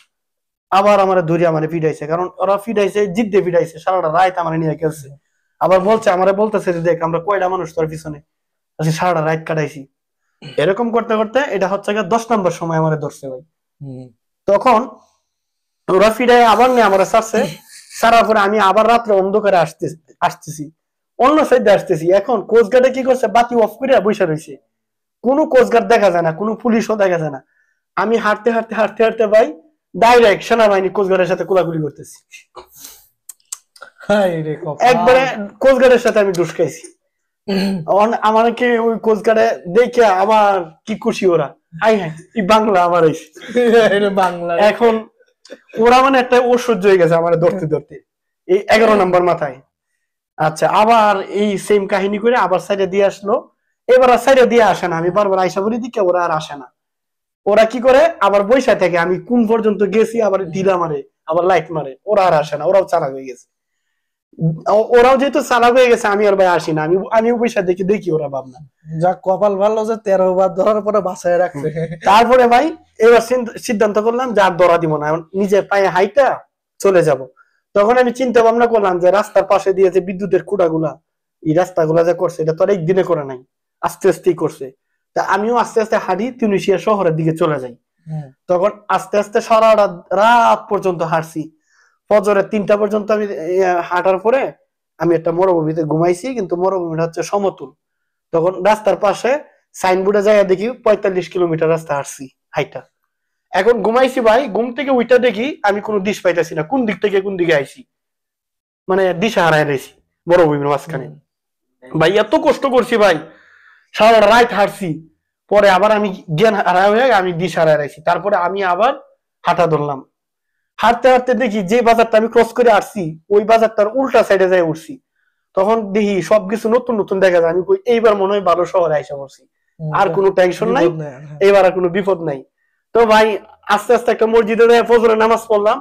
আবার আমার ধরে আমার ফিটাইছে, কারণ ওরা ফিটাইছে জিদ দিয়ে ফিটাইছে, সারাটা রাত আমার নিয়ে খেলছে। আবার বলতেছে যে দেখ আমরা কয়টা মানুষ তোর পিছনে আজকে সারাটা রাত কাটাইছি। এরকম করতে করতে এটা হচ্ছে 10 নম্বর সময় আমার ধরছে ভাই। তখন ওরা ফিরাই আবার নিয়ে আমার ছাড়ছে। ছাড়ার পরে আমি আবার রাত্রে অন্ধকারে আসতেছি অন্য সাইডে আসতেছি। এখন কোস্টগার্ডে কি করছে, বাতি অফ করে বসে রয়েছে, কোনো কোস্টগার্ড দেখা যায় না, কোনো পুলিশও দেখা যায় না। আমি হাঁটতে ভাই ডাইরেক্ট সেনাবাহিনী কোস্টগার্ডের সাথে কোলাকুলি করতেছি। একবারে কোস্টগার্ডের সাথে আমি ঢুসকাইছি। আমাকে ওই কোস্টগার্ডে দেখে আমার কি খুশি ওরা, হাই হাই এই বাংলা আমার বাংলা। এখন ওরা মানে একটা অসহ্য হয়ে গেছে আমার ধরতে ধরতে এই 11 নম্বর মাথায়। আচ্ছা আবার এই সেম কাহিনী করে আবার সাইডে দিয়ে আসলো। এবার আর সাইডে দিয়ে আসে না, আমি বারবার আইসা বলি দিকে ওরা আর আসে না। ওরা কি করে আবার বৈশা থেকে আমি কোন পর্যন্ত গেছি আবার ঢিলা মারে, আবার লাইট মারে, ওরা আর আসে না, ওরাও চালাক হয়ে গেছে। ওরাও যেহেতু চালাক হয়ে গেছে আমি আর ভাই আসি না, আমি বৈশা দেখি ওরা ভাবনা। যা কপাল ভালো যে 13 বার ধরার পরে বাঁচায় রাখছে। তারপরে ভাই এবার সিদ্ধান্ত করলাম যে আর ধরা দিব না, নিজের পায়ে হাইটা চলে যাব। তখন আমি চিন্তা ভাবনা করলাম যে রাস্তার পাশে দিয়ে যে বিদ্যুতের খুঁটাগুলা, এই রাস্তাগুলা যে করছে এটা তো আর একদিনে করে নাই, আস্তে আস্তেই করছে। তা আমিও আস্তে আস্তে হাঁটি তিউনিসিয়া শহরের দিকে চলে যাই। তখন আস্তে আস্তে সারা রাত পর্যন্ত হাঁটছি। ফজরের 3টা পর্যন্ত আমি হাঁটার পরে আমি একটা মরুভূমিতে ঘুমাইছি, কিন্তু মরুভূমিটা হচ্ছে সমতল। তখন রাস্তার পাশে সাইনবোর্ডে যাই দেখি 45 কিলোমিটার রাস্তা হাঁটছি হাইটা। এখন ঘুমাইছি ভাই, ঘুম থেকে উইটা দেখি আমি কোনো দিশ পাইতেছি না, কোন দিক থেকে কোন দিকে আইছি, মানে দিশা হারাই রয়েছি মরুভূমির মাঝখানে। ভাই এত কষ্ট করছি ভাই, সারা রাত হাঁটছি, পরে আবার আমি জ্ঞান হারাই হয়ে আমি দিশা হারাই রয়েছি। তারপরে আমি আবার হাঁটা ধরলাম, হাঁটতে হাঁটতে দেখি যে বাজারটা আমি ক্রস করে আসছি ওই বাজারটার উল্টা সাইডে যাই উঠছি। তখন দেখি সবকিছু নতুন নতুন দেখা যায়, আমি কই এইবার মনে হয় ভালো শহরে আইসা পড়ছি, আর কোনো টেনশন নাই, এবার আর কোনো বিপদ নাই। তো ভাই আস্তে আস্তে একটা মসজিদে ফজরের নামাজ পড়লাম।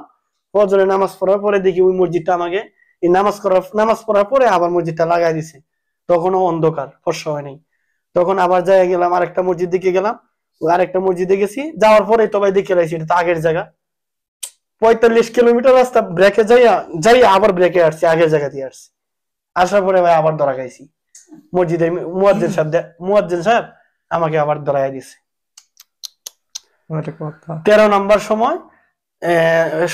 ফজরের নামাজ পড়ার পরে দেখি ওই মসজিদটা আমাকে এই নামাজ পড়ার পরে আবার মসজিদটা লাগাই দিছে। তখনও অন্ধকার, ফর্সা হয় নাই। তখন আবার যাই গেলাম আরেকটা মসজিদ দিকে গেলাম, ওই আরেকটা মসজিদে গেছি, যাওয়ার পরে তো ভাই দেখে রাখছি এটা তো আগের জায়গা। 45 কিলোমিটার রাস্তা ব্রেকে যাইয়া যাইয়া আবার ব্রেকে আসছি, আগের জায়গা দিয়ে আসছি। আসার পরে ভাই আবার ধরা খাইছি মসজিদে, মুয়াজ্জিন সাহেব আমাকে আবার ধরাই দিছে 13 নম্বর সময়।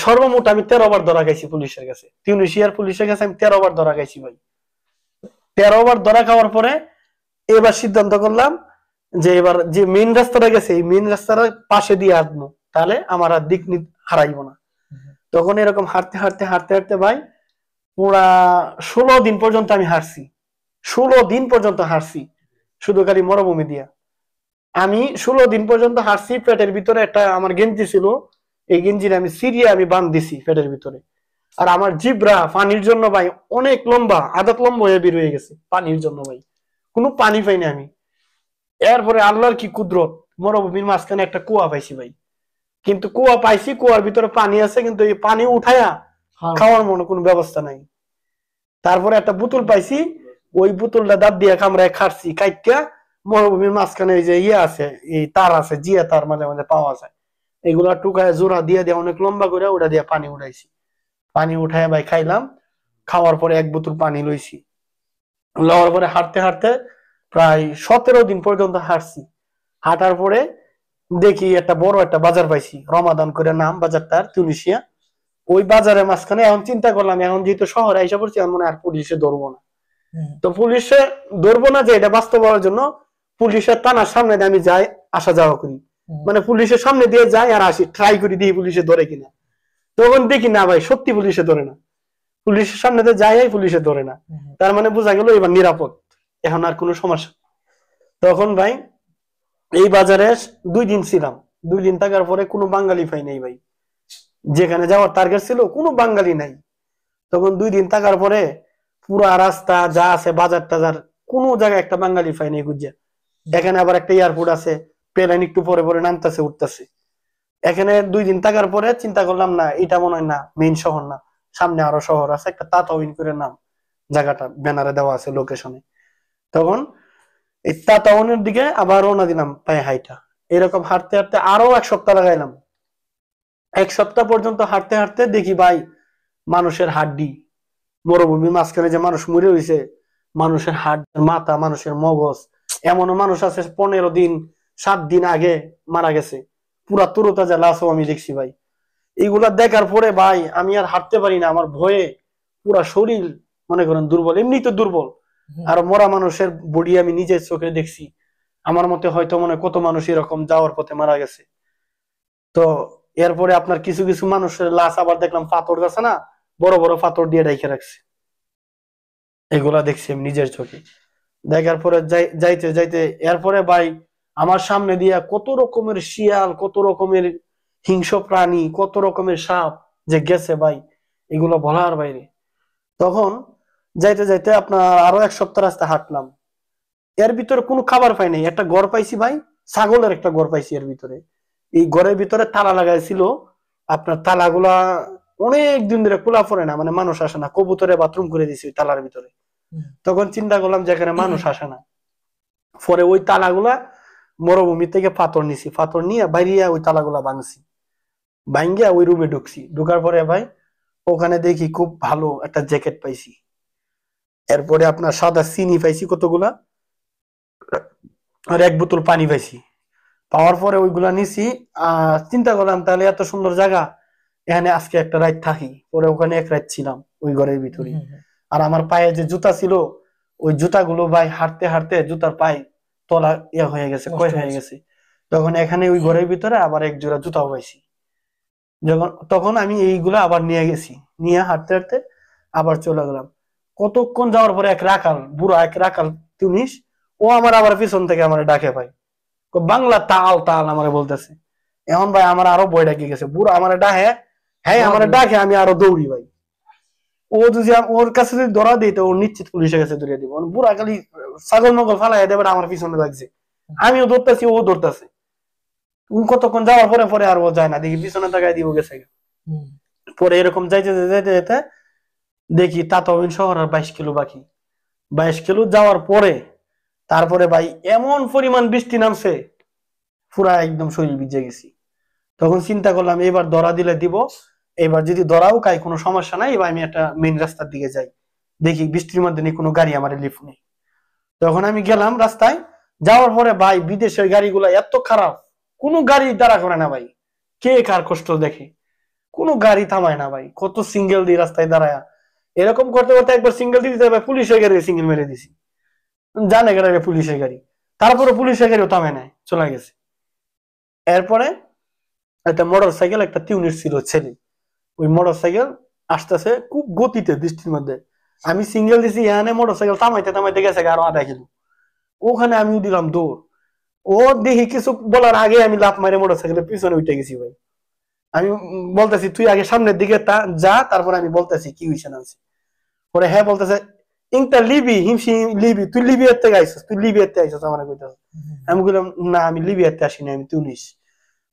সর্বমোট আমি 13 বার ধরা খাইছি পুলিশের কাছে, টিউনিশিয়ার পুলিশের কাছে আমি 13 বার ধরা খাইছি ভাই। 13 বার ধরা খাওয়ার পরে এবার সিদ্ধান্ত করলাম যে এবার যে মেইন রাস্তাটা গেছে এই মেইন রাস্তার পাশে দিয়ে আসবো, তাহলে আমার আর দিক হারাইবো না। তখন এরকম হাঁটতে হাঁটতে হাঁটতে হাঁটতে ভাই পুরা 16 দিন পর্যন্ত আমি হাঁটছি, 16 দিন পর্যন্ত হাঁটছি শুধু খালি মরুভূমি দিয়া। আমি 16 দিন পর্যন্ত হাঁটছি, পেটের ভিতরে একটা আমার গেঞ্জি ছিল, এই গেঞ্জির আমি সিরিয়া আমি বাঁধ দিছি পেটের ভিতরে। আর আমার জিব্রা পানির জন্য ভাই অনেক লম্বা, আদাত লম্বা হয়ে বের হয়ে গেছে পানির জন্য ভাই, কোনো পানি পাইনি আমি। এরপরে আল্লাহর কি কুদরত, মরুভূমির মাঝখানে একটা কুয়া পাইছি ভাই। কিন্তু কুয়া পাইছি, কুয়ার ভিতরে পানি আছে, কিন্তু এই পানি উঠায়া খাওয়ার মনে কোনো ব্যবস্থা নাই। তারপরে একটা বোতল পাইছি, ওই বোতলটা দাঁত দিয়ে কামড়ায় খাচ্ছি, কাইটা মরুভূমির মাঝখানে এই যে ইয়ে আছে, এই তার আছে, জিয়া তার মাঝে মাঝে পাওয়া যায়, এগুলা টুকায় জোড়া দিয়ে দিয়ে অনেক লম্বা করে ওটা দিয়ে পানি উঠাইছি। পানি উঠায় ভাই খাইলাম, খাওয়ার পরে এক বোতল পানি লইছি, লওয়ার পরে হাঁটতে হাঁটতে প্রায় 17 দিন পর্যন্ত হাঁটছি। হাঁটার পরে দেখি একটা বড় একটা বাজার পাইছি, রমাদান করে নাম বাজারটার, তুনিশিয়া। ওই বাজারের মাঝখানে এখন চিন্তা করলাম, এখন যেহেতু শহরে আইসা পড়ছি এখন মনে আর পুলিশে ধরবো না। তো পুলিশে ধরবো না যে এটা বাস্তব হওয়ার জন্য পুলিশের থানার সামনে দিয়ে আমি যাই, আসা যাওয়া করি, মানে পুলিশের সামনে দিয়ে যাই আর আসি, ট্রাই করি দিয়ে পুলিশে ধরে কিনা। তখন দেখি না ভাই সত্যি পুলিশে ধরে না, পুলিশের সামনে দিয়ে যাই পুলিশে ধরে না। তার মানে বোঝা গেল এবার নিরাপদ, এখন আর কোনো সমস্যা। তখন ভাই এই বাজারে 2 দিন ছিলাম, 2 দিন থাকার পরে কোনো বাঙালি পাই নাই ভাই, যেখানে যাওয়ার টার্গেট ছিল কোনো বাঙালি নাই। তখন 2 দিন থাকার পরে পুরা রাস্তা যা আছে বাজার টাজার কোনো জায়গায় একটা বাঙালি পাই নাই খুঁজে। এখানে আবার একটা এয়ারপোর্ট আছে, প্লেন একটু পরে পরে নামতেছে উঠতেছে। এখানে 2 দিন থাকার পরে চিন্তা করলাম না এটা মনে হয় না মেইন শহর না, সামনে আরো শহর আছে, একটা তাতাউইন করে নাম জায়গাটা ব্যানারে দেওয়া আছে লোকেশনে। তখন এই তাতাউনের দিকে আবার রওনা দিলাম পায়ে হাইটা। এরকম হাঁটতে হাঁটতে আরো 1 সপ্তাহ লাগাইলাম। 1 সপ্তাহ পর্যন্ত হাঁটতে হাঁটতে দেখি ভাই মানুষের হাড্ডি, মরুভূমির মাঝখানে যে মানুষ মরে হয়েছে, মানুষের হাড়, মাথা, মানুষের মগজ, এমনও মানুষ আছে 15 দিন 7 দিন আগে মারা গেছে, পুরা তরতাজা লাশও আমি দেখছি ভাই। এইগুলা দেখার পরে ভাই আমি আর হাঁটতে পারি না, আমার ভয়ে পুরা শরীর মনে করেন দুর্বল, এমনি তো দুর্বল, আর মরা মানুষের বডি আমি নিজের চোখে দেখছি। আমার মতে হয়তো মনে কত মানুষ এরকম যাওয়ার পথে মারা গেছে। তো এরপরে আপনার কিছু কিছু মানুষের লাশ আবার দেখলাম পাথর আছে না, বড় বড় পাথর দিয়ে রেখে রাখছে, এগুলা দেখছি আমি নিজের চোখে। দেখার পরে যাইতে যাইতে এরপরে ভাই আমার সামনে দিয়া কত রকমের শিয়াল, কত রকমের হিংস্র প্রাণী, কত রকমের সাপ যে গেছে ভাই, এগুলো বলার বাইরে। তখন যাইতে যাইতে আপনার আরো 1 সপ্তাহ রাস্তা হাঁটলাম, এর ভিতরে কোনো খাবার পাই নাই। একটা ঘর পাইছি ভাই, ছাগলের একটা ঘর পাইছি এর ভিতরে। এই ঘরের ভিতরে তালা লাগাইছিল, আপনার তালাগুলা অনেক দিন ধরে খোলা পড়ে না, মানে মানুষ আসে না, কবুতরে বাথরুম করে দিছি ওই তালার ভিতরে। তখন চিন্তা করলাম যে এখানে মানুষ আসে না, পরে ওই তালাগুলা মরুভূমি থেকে পাথর নিছি, পাথর নিয়ে বাইরিয়া ওই তালাগুলা ভাঙছি, ভাঙ্গিয়া ওই রুমে ঢুকছি। ঢুকার পরে ভাই ওখানে দেখি খুব ভালো একটা জ্যাকেট পাইছি, এরপরে আপনার সাদা চিনি পাইছি কতগুলা, আর 1 বোতল পানি পাইছি। পাওয়ার পরে ওইগুলা নিছি, চিন্তা করলাম তাহলে এত সুন্দর জায়গা, এখানে আজকে একটা রাত থাকি। পরে ওখানে 1 রাত ছিলাম ওই ঘরের ভিতরে। আর আমার পায়ে যে জুতা ছিল, ওই জুতাগুলো ভাই হাঁটতে হাঁটতে জুতার পায়ে তলা ইয়া হয়ে গেছে, নষ্ট ক্ষয় হয়ে হয়েছে। গেছে। তখন এখানে ওই ঘরের ভিতরে আবার এক জোড়া জুতাও পাইছি। তখন আমি এইগুলা আবার নিয়ে গেছি, নিয়ে হাঁটতে হাঁটতে আবার চলে গেলাম। কতক্ষণ যাওয়ার পরে এক রাখাল, বুড়া এক রাখাল তিউনিস, ও আমার আবার পিছন থেকে আমার ডাকে ভাই, বাংলা তাল তাল আমারে বলতেছে। এখন ভাই আমার আরো ভয় ডাকি গেছে, বুড়া আমার ডাকে, হ্যাঁ আমার ডাকে, আমি আরো দৌড়ি ভাই। ও যদি ওর কাছে যদি ধরা দিই তো ও নিশ্চিত পুলিশের কাছে ধরিয়ে দিব। বুড়া খালি ছাগল মগল ফালাই দেবে, আমার পিছনে লাগছে, আমিও দৌড়তেছি, ও দৌড়তেছে। কতক্ষণ যাওয়ার পরে পরে আর ও যায় না, দেখি পিছনে তাকায় দিব গেছে। পরে এরকম যাইতে যাইতে যেতে দেখি তাতাবিন শহর আর 22 কিলো বাকি। 22 কিলো যাওয়ার পরে তারপরে ভাই এমন পরিমাণ বৃষ্টি নামছে, পুরা একদম শরীর ভিজে গেছি। তখন চিন্তা করলাম এবার ধরা দিলে দিব, এবার যদি ধরাও খাই কোনো সমস্যা নাই, এবার আমি একটা মেইন রাস্তার দিকে যাই, দেখি বৃষ্টির মধ্যে নেই কোনো গাড়ি আমার লিফট নেই। তখন আমি গেলাম রাস্তায়, যাওয়ার পরে ভাই বিদেশের গাড়িগুলো এত খারাপ, কোনো গাড়ি দাঁড়া করে না ভাই, কে কার কষ্ট দেখে, কোনো গাড়ি থামায় না ভাই, কত সিঙ্গেল দিয়ে রাস্তায় দাঁড়ায়। এরকম করতে করতে একবার সিঙ্গেল দিতে ভাই পুলিশের গাড়ি সিঙ্গেল মেরে দিছি, জানে গাড়ি পুলিশের গাড়ি, তারপরে পুলিশের গাড়িও থামে নাই, চলে গেছে। এরপরে একটা মোটর সাইকেল, একটা টিউনিট ছিল ছেলে, ওই মোটর সাইকেল আসতেছে খুব গতিতে বৃষ্টির মধ্যে, আমি সিঙ্গেল দিছি, এখানে মোটর সাইকেল থামাইতে থামাইতে গেছে আরো আধা কিলো, ওখানে আমিও দিলাম দৌড়। ও দেখি কিছু বলার আগে আমি লাফ মারে মোটর সাইকেলের পিছনে উঠে গেছি ভাই। আমি বলতেছি তুই আগে সামনের দিকে যা, তারপর আমি বলতেছি কি হয়েছে না হয়েছে। পরে হ্যাঁ বলতেছে ইংটা লিবি হিমসি লিবি, তুই লিবিয়ার থেকে আইসস, তুই লিবিয়ার থেকে আইসস আমার কইতাছে। আমি বললাম না আমি লিবিয়াতে আসিনি, আমি তুনিস।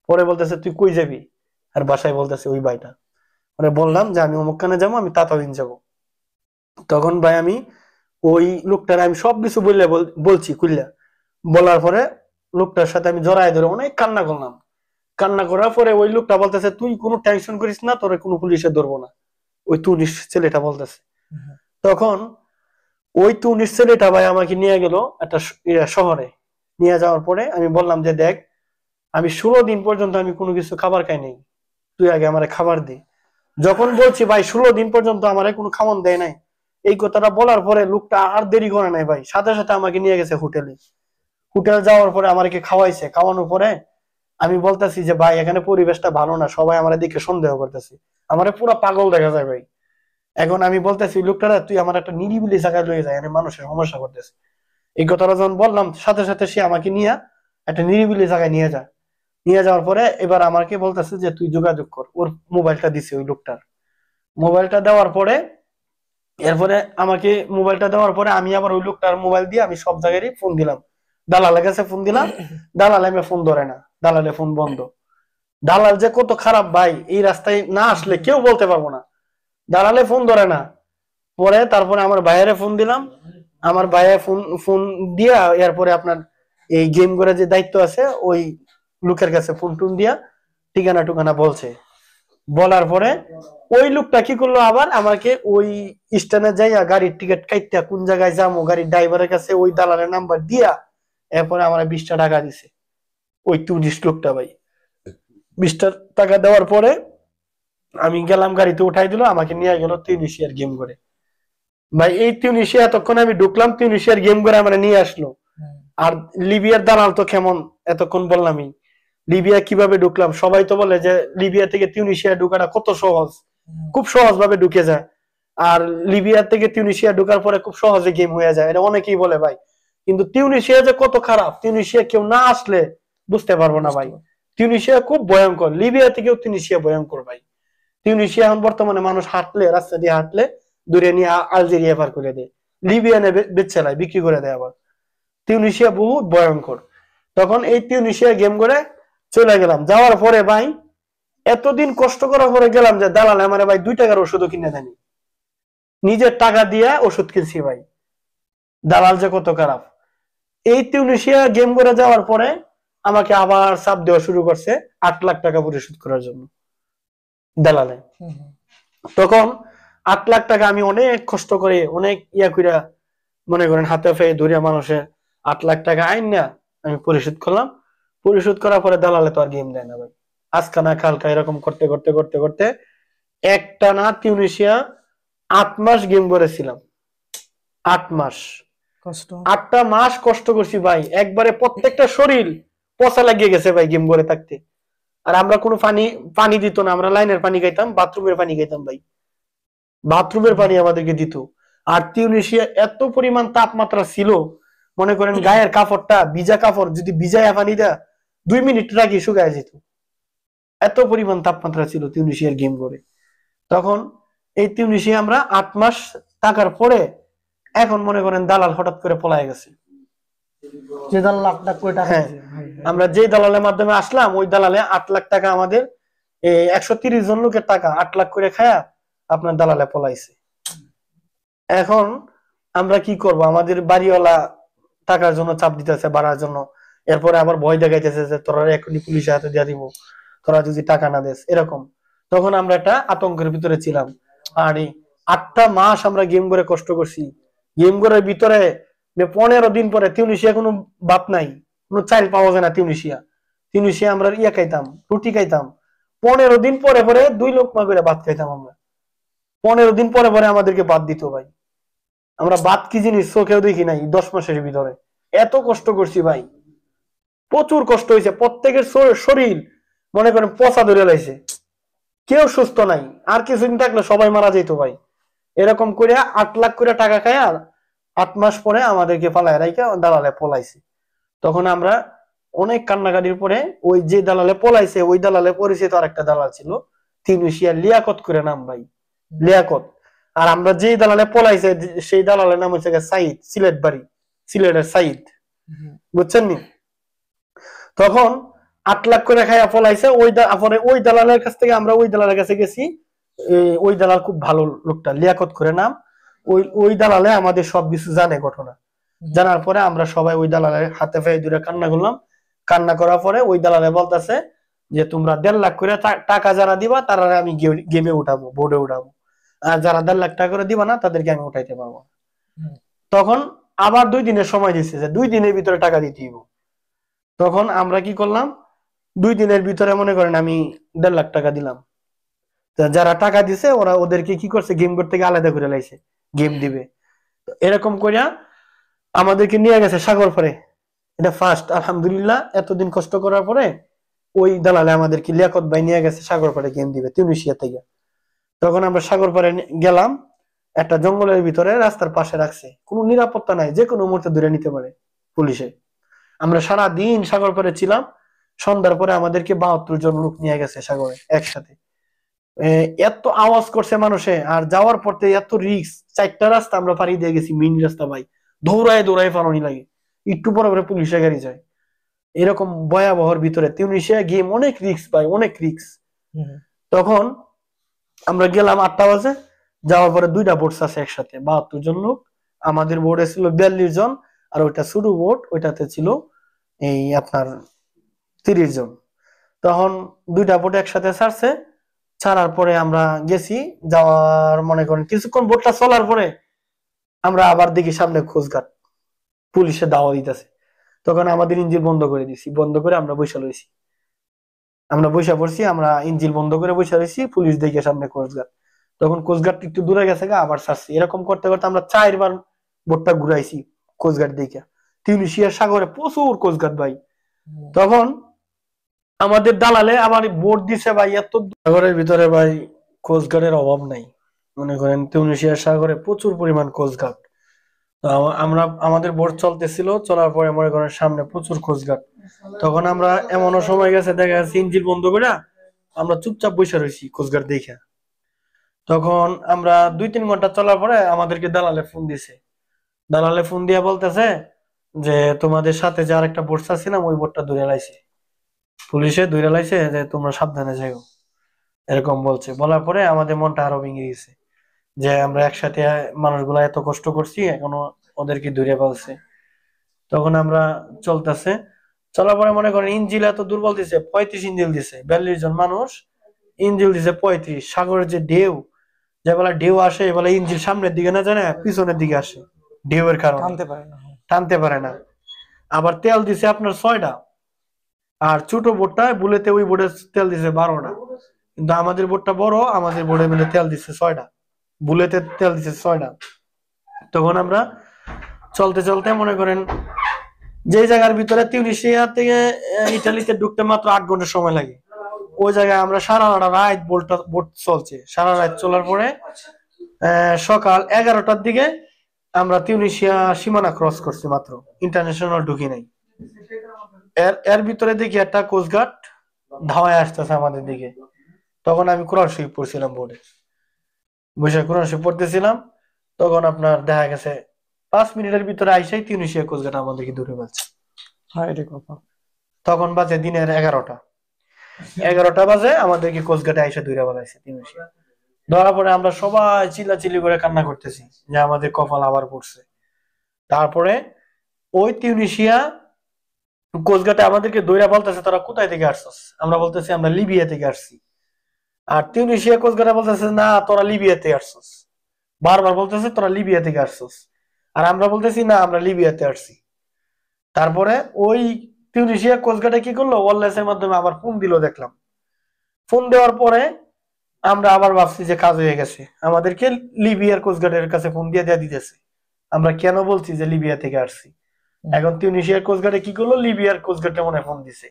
পরে বলতেছে তুই কই যাবি, আর বাসায় বলতেছে ওই ভাইটা। পরে বললাম যে আমি অমুকখানে যাবো, আমি তাতাবিন যাবো। তখন ভাই আমি ওই লোকটার আমি সবকিছু বলছি খুললা, বলার পরে লোকটার সাথে আমি জড়ায় ধরে অনেক কান্না করলাম। কান্না করার পরে ওই লোকটা বলতেছে তুই কোনো টেনশন করিস না, তোরে কোনো পুলিশে ধরবো না, ওই তুনিস ছেলেটা বলতেছে। তখন ওই তুনিস ছেলেটা ভাই আমাকে নিয়ে গেল একটা শহরে। নিয়ে যাওয়ার পরে আমি বললাম যে দেখ, আমি 16 দিন পর্যন্ত আমি কোনো কিছু খাবার খাই নাই, তুই আগে আমার খাবার দে। যখন বলছি ভাই 16 দিন পর্যন্ত আমার কোনো খাওয়ান দেয় নাই, এই কথাটা বলার পরে লোকটা আর দেরি করে নাই ভাই, সাথে সাথে আমাকে নিয়ে গেছে হোটেলে। হোটেল যাওয়ার পরে আমাকে খাওয়াইছে, খাওয়ানোর পরে আমি বলতেছি যে ভাই এখানে পরিবেশটা ভালো না, সবাই আমার দিকে সন্দেহ করতেছে, আমার পুরো পাগল দেখা যায় ভাই। এখন আমি বলতেছি লোকটা তুই আমার একটা নিরিবিলি জায়গায় লয়ে যায়, এখানে মানুষের সমস্যা করতেছে। এই কথাটা যখন বললাম সাথে সাথে সে আমাকে নিয়ে একটা নিরিবিলি জায়গায় নিয়ে যায়। নিয়ে যাওয়ার পরে এবার আমাকে বলতেছে যে তুই যোগাযোগ কর, ওর মোবাইলটা দিছে ওই লোকটার। মোবাইলটা দেওয়ার পরে এরপরে আমাকে মোবাইলটা দেওয়ার পরে আমি আবার ওই লোকটার মোবাইল দিয়ে আমি সব জায়গায় ফোন দিলাম, দালালের কাছে ফোন দিলাম, দালাল আমি ফোন ধরে না, দালালে ফোন বন্ধ। দালাল যে কত খারাপ ভাই, এই রাস্তায় না আসলে কেউ বলতে পারবো না, দালালে ফোন ধরে না। পরে তারপরে আমার ভাইয়েরে ফোন দিলাম, আমার ভাইয়া ফোন ফোন দিয়া এরপরে আপনার এই গেম করে যে দায়িত্ব আছে ওই লোকের কাছে ফোন টোন দিয়া ঠিকানা টুকানা বলছে। বলার পরে ওই লোকটা কি করলো, আবার আমাকে ওই স্ট্যান্ডে যাইয়া গাড়ির টিকিট কাইটা কোন জায়গায় যাবো গাড়ির ড্রাইভারের কাছে ওই দালালের নাম্বার দিয়া এরপরে আমার 20টা টাকা দিছে ওই টুরিস্ট লোকটা ভাই। 20টা টাকা দেওয়ার পরে আমি গেলাম, গাড়িতে উঠাই দিল, আমাকে নিয়ে গেল তিউনিসিয়ার গেম করে। ভাই এই তিউনিসিয়া এতক্ষণ আমি ঢুকলাম, তিউনিসিয়ার গেম করে আমার নিয়ে আসলো। আর লিবিয়ার দালাল তো কেমন, এতক্ষণ বললামই লিবিয়া কিভাবে ঢুকলাম, সবাই তো বলে যে লিবিয়া থেকে তিউনিসিয়া ঢুকাটা কত সহজ, খুব সহজ ভাবে ঢুকে যায়। আর লিবিয়া থেকে তিউনিসিয়া ঢুকার পরে খুব সহজে গেম হয়ে যায়, এটা অনেকেই বলে ভাই। কিন্তু তিউনিসিয়া যে কত খারাপ, তিউনিসিয়া কেউ না আসলে বুঝতে পারবো না ভাই। তিউনিসিয়া খুব ভয়ঙ্কর, লিবিয়া থেকেও তিউনিসিয়া ভয়ঙ্কর ভাই। তিউনিসিয়া এখন বর্তমানে মানুষ হাঁটলে, রাস্তা দিয়ে হাঁটলে দূরে নিয়ে আলজেরিয়া পার করে দেয়, লিবিয়া নে বেচে লাই বিক্রি করে দেয় আবার। তিউনিসিয়া বহুত ভয়ঙ্কর। তখন এই তিউনিসিয়া গেম করে চলে গেলাম, যাওয়ার পরে ভাই এতদিন কষ্ট করার পরে গেলাম যে দালাল আমার ভাই 2 টাকার ওষুধও কিনে দেয়নি, নিজের টাকা দিয়ে ওষুধ কিনছি ভাই। দালাল যে কত খারাপ। এই তিউনিসিয়া গেম করে যাওয়ার পরে আমাকে আবার চাপ দেওয়া শুরু করছে 8 লাখ টাকা পরিশোধ করার জন্য দালালে। তখন 8 লাখ টাকা আমি অনেক কষ্ট করে অনেক ইয়া কইরা মনে করেন হাতে পেয়ে ধরিয়া মানুষের 8 লাখ টাকা আইন না আমি পরিশোধ করলাম। পরিশোধ করার পরে দালালে তো আর গেম দেয় না ভাই, আজকা না কালকা এরকম করতে করতে করতে করতে একটা না তিউনিসিয়া 8 মাস গেম করেছিলাম, 8 মাস। কষ্ট। 8টা মাস কষ্ট করছি ভাই, একবারে প্রত্যেকটা শরীর পচা লাগিয়ে গেছে ভাই গেম করে থাকতে। আর আমরা কোনো পানি পানি দিত না, আমরা লাইনের পানি খাইতাম, বাথরুমের পানি খাইতাম ভাই, বাথরুমের পানি আমাদেরকে দিত। আর তিউনিসিয়া এত পরিমাণ তাপমাত্রা ছিল, মনে করেন গায়ের কাপড়টা ভিজা কাপড় যদি ভিজায় পানি দেয়া 2 মিনিট রাখি শুকায় যেত, এত পরিমাণ তাপমাত্রা ছিল তিউনিসিয়ার গেম করে। তখন এই তিউনিসিয়া আমরা 8 মাস থাকার পরে এখন মনে করেন দালাল হঠাৎ করে পলায় গেছে। যে দাল লাখ লাখ করে টাকা হ্যাঁ, দিয়েছে, ভাই, ভাই। আমরা যে দালালের মাধ্যমে আসলাম ওই দালালে 8 লাখ টাকা আমাদের 130 জন লোকের টাকা 8 লাখ করে খায়া আপনার দালালে পলাইছে। এখন আমরা কি করব, আমাদের বাড়িওয়ালা টাকার জন্য চাপ দিতেছে বাড়ার জন্য, এরপরে আবার ভয় দেখাইতেছে যে তোরা এখনই পুলিশের হাতে দিয়ে দিব তোরা যদি টাকা না দেস, এরকম। তখন আমরা একটা আতঙ্কের ভিতরে ছিলাম। আর এই 8টা মাস আমরা গেম করে কষ্ট করছি, গেম করার ভিতরে 15 দিন পরে তিউনিসিয়া কোনো বাপ নাই, কোনো চাইল পাওয়া যায় না তিউনিসিয়া। তিউনিসিয়া আমরা ইয়া খাইতাম, রুটি খাইতাম, 15 দিন পরে পরে 2 লোকমা করে ভাত খাইতাম আমরা। 15 দিন পরে পরে আমাদেরকে ভাত দিত ভাই। আমরা ভাত কি জিনিস চোখেও দেখি নাই 10 মাসের ভিতরে, এত কষ্ট করছি ভাই, প্রচুর কষ্ট হয়েছে। প্রত্যেকের শরীর মনে করেন পচা ধরে লাইছে, কেউ সুস্থ নাই। আর কিছুদিন থাকলে সবাই মারা যেত ভাই। এরকম করে 8 লাখ করে টাকা খায় আর 8 মাস পরে আমাদেরকে পালায় রাইখা দালালে পলাইছে। তখন আমরা অনেক কান্নাকাটির পরে ওই যে দালালে পলাইছে ওই দালালে পরিচিত আরেকটা দালাল ছিল তিউনিসিয়া, লিয়াকত করে নাম ভাই, লিয়াকত। আর আমরা যেই দালালে পলাইছে সেই দালালের নাম হচ্ছে সাইদ, সিলেট বাড়ি, সিলেটের সাইদ, বুঝছেন নি? তখন 8 লাখ করে খাইয়া পলাইছে ওই দালালের কাছ থেকে আমরা ওই দালালের কাছে গেছি। ওই দালাল খুব ভালো লোকটা, লিয়াকত করে নাম। ওই দালালে আমাদের সবকিছু জানে ঘটনা। জানার পরে আমরা সবাই ওই দালালের হাতে পায়ে ধরে কান্না করলাম। কান্না করার পরে ওই দালালে বলতেছে যে তোমরা 1.5 লাখ করে টাকা যারা দিবা তারা আমি গেমে উঠাবো, বোর্ডে উঠাবো, আর যারা 1.5 লাখ টাকা করে দিবা না তাদেরকে আমি উঠাইতে পারবো। তখন আবার 2 দিনের সময় দিচ্ছে যে 2 দিনের ভিতরে টাকা দিতে হইব। তখন আমরা কি করলাম, 2 দিনের ভিতরে মনে করেন আমি 1.5 লাখ টাকা দিলাম। যারা টাকা দিছে ওরা ওদেরকে কি করছে, গেম করতে গিয়ে আলাদা করে লাইছে, গেম দিবে। এরকম করিয়া আমাদেরকে নিয়ে গেছে সাগর পারে। এটা ফার্স্ট, আলহামদুলিল্লাহ এতদিন কষ্ট করার পরে ওই দালালে আমাদেরকে লিয়াকত ভাই নিয়ে গেছে সাগর পারে গেম দিবে তিউনিসিয়া থেকে। তখন আমরা সাগর পারে গেলাম, একটা জঙ্গলের ভিতরে রাস্তার পাশে রাখছে, কোনো নিরাপত্তা নাই, যে কোনো মুহূর্তে ধরে নিতে পারে পুলিশে। আমরা সারা দিন সাগর পারে ছিলাম। সন্ধ্যার পরে আমাদেরকে 72 জন লোক নিয়ে গেছে সাগরে একসাথে। এত আওয়াজ করছে মানুষে, আর যাওয়ার পর এত রিস্ক। 4টা রাস্তা আমরা পাড়ি দিয়ে গেছি, মেইন রাস্তা ভাই, দৌড়ায় দৌড়ায় পালানি লাগে, একটু পরে পরে পুলিশে গাড়ি যায়। এরকম ভয়াবহর ভিতরে তিউনিসিয়া গেম অনেক রিস্ক ভাই, অনেক রিস্ক। তখন আমরা গেলাম 8টা বাজে, যাওয়ার পরে 2টা বোট আছে একসাথে, 72 জন লোক। আমাদের বোর্ডে ছিল 42 জন, আর ওইটা শুরু বোর্ড, ওইটাতে ছিল এই আপনার 30 জন। তখন 2টা বোট একসাথে ছাড়ছে। ছাড়ার পরে আমরা গেছি, যাওয়ার মনে করেন কিছুক্ষণ বোটটা চলার পরে আমরা আবার দেখি সামনে খোঁজঘাট, পুলিশে দাওয়া দিতেছে। তখন আমাদের ইঞ্জিন বন্ধ করে দিছি, বন্ধ করে আমরা বৈশা লইছি, আমরা বৈশা পড়ছি, আমরা ইঞ্জিন বন্ধ করে বৈশা রয়েছি, পুলিশ দেখে সামনে কোস্টগার্ড। তখন কোস্টগার্ড একটু দূরে গেছে গা, আবার ছাড়ছি। এরকম করতে করতে আমরা 4বার বোটটা ঘুরাইছি কোস্টগার্ড দেখে। তিউনিসিয়ার সাগরে প্রচুর কোস্টগার্ড ভাই। তখন আমাদের দালালে আবার বোট দিছে ভাই, এত সাগরের ভিতরে ভাই কোস্টগার্ডের অভাব নাই। মনে করেন তিউনিসিয়ার সাগরে প্রচুর পরিমাণ কোস্টগার্ড। আমরা আমাদের বোট চলতেছিল, চলার পরে মনে করেন সামনে প্রচুর কোস্টগার্ড। তখন আমরা এমনও সময় গেছে দেখা যাচ্ছে ইঞ্জিন বন্ধ করে আমরা চুপচাপ বসে রয়েছি কোস্টগার্ড দেখে। তখন আমরা 2-3 ঘন্টা চলার পরে আমাদেরকে দালালে ফোন দিছে। দালালে ফোন দিয়ে বলতেছে যে তোমাদের সাথে যে আরেকটা বোট ছিলাম ওই বোটটা ধরে লাইছে, পুলিশে ধরে লাইছে, যে তোমরা সাবধানে যাও, এরকম বলছে। বলার পরে আমাদের মনটা আরো ভেঙে গেছে যে আমরা একসাথে মানুষগুলা এত কষ্ট করছি, এখনো ওদেরকে ধরে ফেলছে। তখন আমরা চলতেছে, চলার পরে মনে করেন ইঞ্জিল এত দুর্বল দিছে, 35 ইঞ্জিল দিছে, 42 জন মানুষ, ইঞ্জিল দিছে 35। সাগরের যে ঢেউ, যে বেলা ঢেউ আসে বলে ইঞ্জিল সামনের দিকে না যায় না পিছনের দিকে আসে, ঢেউয়ের কারণে টানতে পারে না। আবার তেল দিছে আপনার 6টা, আর ছোট বোটটা বুলেতে ওই বোটে তেল দিছে 12টা, কিন্তু আমাদের বোটটা বড়, আমাদের বোটে মিলে তেল দিছে 6টা, বুলেতে তেল দিছে 6টা। তখন আমরা চলতে চলতে মনে করেন যে জায়গার ভিতরে তিউনিসিয়া থেকে ইটালিতে ঢুকতে মাত্র 8 ঘন্টা সময় লাগে, ওই জায়গায় আমরা সারা রাত বোট চলছে, সারা রাত চলার পরে সকাল 11টার দিকে আমরা তিউনিসিয়া সীমানা ক্রস করছি, মাত্র ইন্টারন্যাশনাল ঢুকি নাই। এর এর ভিতরে দেখি একটা কোস্টগার্ড ধাওয়ায় আসতেছে আমাদের দিকে। তখন আমি কোরআন শরীফ পড়ছিলাম বোর্ডে, বসে কোরআন শরীফ পড়তেছিলাম। তখন আপনার দেখা গেছে 5 মিনিটের ভিতরে আইসাই তিউনিসিয়া কোস্টগার্ড আমাদেরকে ধরে ফেলছে। হায় রে বাবা। তখন বাজে দিনের 11টা বাজে আমাদেরকে কোস্টগার্ডে আইসা ধরে ফেলাইছে তিউনিসিয়া। ধরা পরে আমরা সবাই চিল্লাচিল্লি করে কান্না করতেছি যে আমাদের কপাল আবার পড়ছে। তারপরে ওই তিউনিসিয়া কোস্টগার্ডে আমাদেরকে দইরা বলতেছে তোরা কোথায় থেকে আসছস? আমরা বলতেছি আমরা লিবিয়া থেকে আসছি। আর তিউনিসিয়া কোস্টগার্ডে বলতেছে না তোরা লিবিয়াতে আসছস, বারবার বলতেছে তোরা লিবিয়া থেকে আসছস। আর আমরা বলতেছি না আমরা লিবিয়াতে আসছি। তারপরে ওই তিউনিসিয়া কোস্টগার্ডে কি করলো, ওয়ারলেসের মাধ্যমে আবার ফোন দিল দেখলাম। ফোন দেওয়ার পরে আমরা আবার ভাবছি যে কাজ হয়ে গেছে, আমাদেরকে লিবিয়ার কোস্টগার্ডের কাছে ফোন দিয়ে দিতেছে আমরা কেন বলছি যে লিবিয়া থেকে আসছি। এখন তিউনিসিয়ার কোস্টগার্ডে কি করলো, লিবিয়ার কোস্টগার্ডে মনে ফোন দিছে।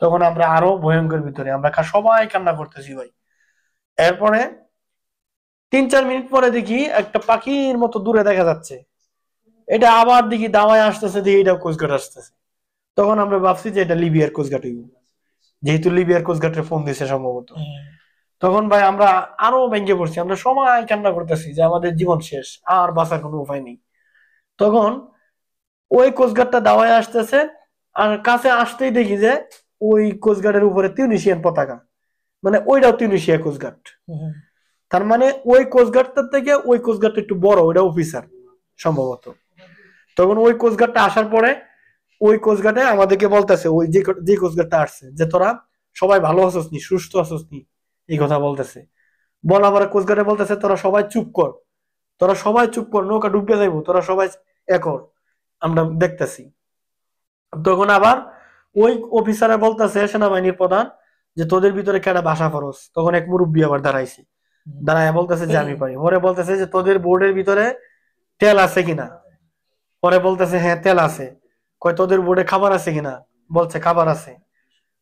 তখন আমরা আরো ভয়ঙ্কর ভিতরে, আমরা সবাই কান্না করতেছি ভাই। এরপরে 3-4 মিনিট পরে দেখি একটা পাখির মতো দূরে দেখা যাচ্ছে, এটা আবার দেখি দাওয়ায় আসতেছে, দেখি এটা কোস্টগার্ড আসতেছে। তখন আমরা ভাবছি যে এটা লিবিয়ার কোস্টগার্ড হইব, যেহেতু লিবিয়ার কোস্টগার্ডের ফোন দিছে সম্ভবত। তখন ভাই আমরা আরো ভেঙে পড়ছি, আমরা সবাই কান্না করতেছি যে আমাদের জীবন শেষ, আর বাঁচার কোনো উপায় নেই। তখন ওই কোস্টগার্ডটা দাওয়ায় আসতেছে, আর কাছে আসতেই দেখি যে ওই কোস্টগার্ডের উপরে তিউনিসিয়ান পতাকা, মানে ওইটাও তিউনিসিয়া কোস্টগার্ড। তার মানে ওই কোস্টগার্ডটার থেকে ওই কোস্টগার্ডটা একটু বড়, ওইটা অফিসার সম্ভবত। তখন ওই কোস্টগার্ডটা আসার পরে ওই কোস্টগার্ডে আমাদেরকে বলতেছে, ওই যে কোস্টগার্ডটা আসছে, যে তোরা সবাই ভালো আছিস নি, সুস্থ আছিস নি, এই কথা বলতেছে। বলার পরে কোস্টগার্ডে বলতেছে তোরা সবাই চুপ কর, তোরা সবাই চুপ কর, নৌকা ডুবে যাইবো, তোরা সবাই একর, আমরা দেখতেছি। তখন আবার ওই অফিসারে বলতেছে, সেনাবাহিনীর প্রধান, যে তোদের ভিতরে কেডা ভাষা ফরস। তখন এক মুরব্বী আবার দাঁড়াইছে, দাঁড়ায় বলতেছে যে আমি পারি। পরে বলতেছে যে তোদের বোর্ডের ভিতরে তেল আছে কিনা? পরে বলতেছে হ্যাঁ তেল আছে। কয় তোদের বোর্ডে খাবার আছে কিনা? বলছে খাবার আছে।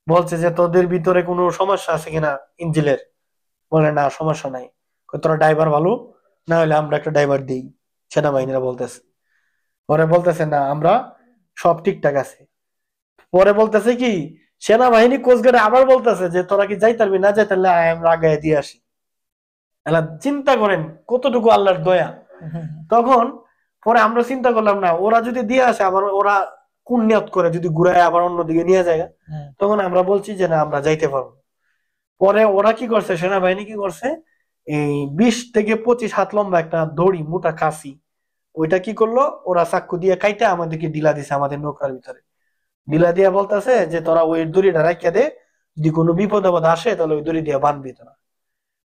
বলছে যে তোদের ভিতরে কোনো সমস্যা আছে কিনা ইঞ্জিনের? বলে না সমস্যা নাই। কয় তোরা ড্রাইভার ভালো, না হলে আমরা একটা ড্রাইভার দিই, সেনাবাহিনীরা বলতেছে। পরে বলতেছে না আমরা সব ঠিকঠাক আছে। পরে বলতেছে কি, সেনাবাহিনী কোস্টগার্ডে আবার বলতেছে যে তোরা কি যাই পারবি, না যাই তাহলে আমরা আগায় দিয়ে আসি। চিন্তা করেন কতটুকু আল্লাহর দয়া। তখন পরে আমরা চিন্তা করলাম না, ওরা যদি দিয়ে আসে আবার ওরা কোন নিয়ত করে যদি ঘুরায় আবার অন্যদিকে নিয়ে যায়। তখন আমরা বলছি যে না আমরা যাইতে পারবো। পরে ওরা কি করছে, সেনাবাহিনী কি করছে, এই 20 থেকে 25 হাত লম্বা একটা দড়ি, মোটা কাশি, ওইটা কি করলো, ওরা চাক্কু দিয়ে কাইটা আমাদেরকে ডিলা দিছে আমাদের নৌকার ভিতরে। ডিলা দিয়া বলতেছে যে তোরা ওই দড়িটা রাখিয়া দে, যদি কোনো বিপদ আপদ আসে তাহলে ওই দড়ি দিয়ে বানবি তোরা।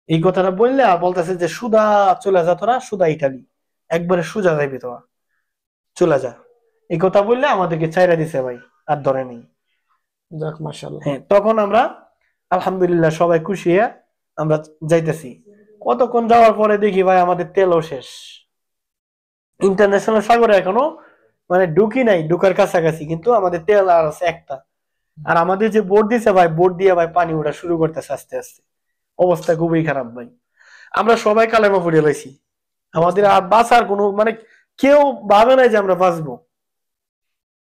এই কথাটা বললে আর বলতেছে যে সুদা চলে যা তোরা, সুদা ইটালি, একবারে সোজা যাইবি তোরা, চলে যা। এই কথা বললে আমাদেরকে ছাইরা দিছে ভাই, আর ধরে নেই। যাক মাশাআল্লাহ। হ্যাঁ, তখন আমরা আলহামদুলিল্লাহ সবাই খুশি হয়ে আমরা যাইতেছি। কতক্ষণ যাওয়ার পরে দেখি ভাই আমাদের তেলও শেষ, ইন্টারন্যাশনাল সাগরে এখনো মানে ঢুকি নাই, ঢুকার কাছাকাছি, কিন্তু আমাদের তেল আর আছে একটা। আর আমাদের যে বোট দিছে ভাই, বোট দিয়ে ভাই পানি ওঠা শুরু করতেছে আস্তে আস্তে, অবস্থা খুবই খারাপ ভাই। আমরা সবাই কালেমা পড়ে লাইছি, আমাদের আর বাঁচার কোনো মানে কেউ ভাবে নাই যে আমরা বাঁচবো।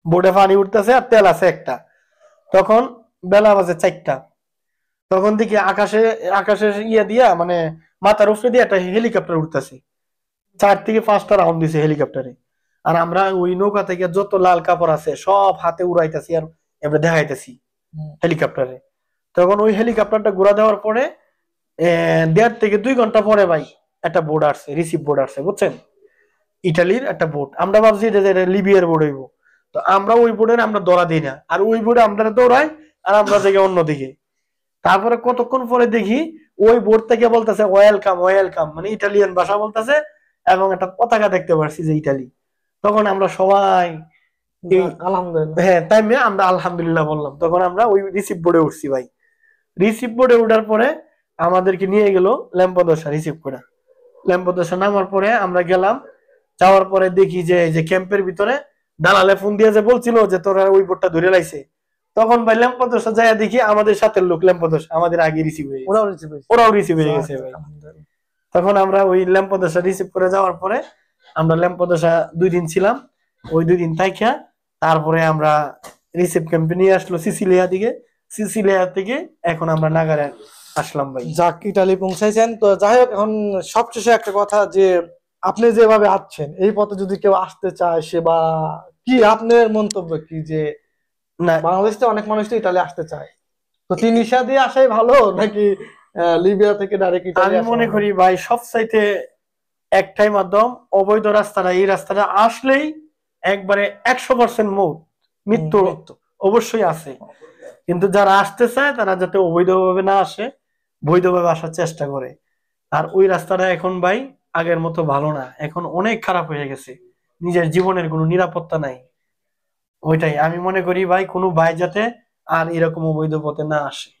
বোটে পানি উঠতেছে আর তেল আছে একটা। তখন বেলা বাজে 4টা। তখন দেখি আকাশে আকাশে ইয়ে দিয়া মানে মাথার উপরে দিয়ে একটা হেলিকপ্টার উঠতেছে, 4 থেকে 5টা রাউন্ড দিছে হেলিকপ্টারে। আর আমরা ওই নৌকা থেকে যত লাল কাপড় আছে সব হাতে উড়াইতেছি আর আমরা দেখাইতেছি হেলিকপ্টারে। তখন ওই হেলিকপ্টারটা ঘুরা দেওয়ার পরে 1.5 থেকে 2 ঘন্টা পরে ভাই একটা বোট আসছে, রিসিভ বোট আসছে, বুঝছেন, ইটালির একটা বোট। আমরা ভাবছি যে এটা লিবিয়ার বোট হইব, তো আমরা ওই বোটের আমরা দৌড়া দিই না, আর ওই বোটে আমরা দৌড়াই আর আমরা যাই অন্যদিকে। তারপরে কতক্ষণ পরে দেখি ওই বোট থেকে বলতেছে ওয়েলকাম ওয়েলকাম, মানে ইটালিয়ান ভাষা বলতেছে, এবং একটা পতাকা দেখতে পারছি যে ইটালি। তখন আমরা সবাই আলহামদুলিল্লাহ, হ্যাঁ তাই আমরা আলহামদুলিল্লাহ বললাম। তখন আমরা ওই রিসিভ বোর্ডে উঠছি ভাই। রিসিভ বোর্ডে উঠার পরে আমাদেরকে নিয়ে গেল ল্যাম্পোদোসা রিসিভ করে। ল্যাম্পোদোসা নামার পরে আমরা গেলাম যাওয়ার পরে দেখি যে এই যে ক্যাম্পের ভিতরে দালালে ফোন দিয়ে যে বলছিল যে তোরা ওই বোটটা ধরে লাইছে, তখন ভাই ল্যাম্পোদোসা যায় দেখি আমাদের সাথে লোক ল্যাম্পোদোসা আমাদের আগে রিসিভ হয়ে গেছে, ওরাও রিসিভ হয়েছে। ওরাও রিসিভ হয়ে গেছে ভাই। তখন আমরা ওই ল্যাম্পোদোসা রিসিভ করে যাওয়ার পরে আমরা ল্যাম্পোদোসা 2 দিন ছিলাম। ওই 2 দিন থাইকা তারপরে আমরা রিসিভ ক্যাম্পে নিয়ে আসলো সিসিলিয়া দিকে, সিসিলিয়া থেকে এখন আমরা নাগারে আসলাম ভাই। যাক, ইটালি পৌঁছাইছেন। তো যাই হোক, এখন সবশেষে একটা কথা, যে আপনি যেভাবে আসছেন এই পথে যদি কেউ আসতে চায়, সে বা কি আপনার মন্তব্য কি, যে না বাংলাদেশ থেকে অনেক মানুষ তো ইতালি আসতে চায়, তো তিউনিসিয়া দিয়ে আসাই ভালো নাকি লিবিয়া থেকে ডাইরেক্ট ইতালি আমি আসা মনে ভালো? করি ভাই সবচাইতে একটাই মাধ্যম, অবৈধ রাস্তাটা, এই রাস্তাটা আসলেই একবারে 100% মৃত্যু মৃত্যু। অবশ্যই আছে। কিন্তু যারা আসতে চায় তারা যাতে অবৈধভাবে না আসে, বৈধভাবে আসার চেষ্টা করে। আর ওই রাস্তাটা এখন ভাই আগের মতো ভালো না, এখন অনেক খারাপ হয়ে গেছে, নিজের জীবনের কোনো নিরাপত্তা নাই। ওইটাই আমি মনে করি ভাই, কোনো ভাই যাতে আর এরকম অবৈধ পথে না আসে।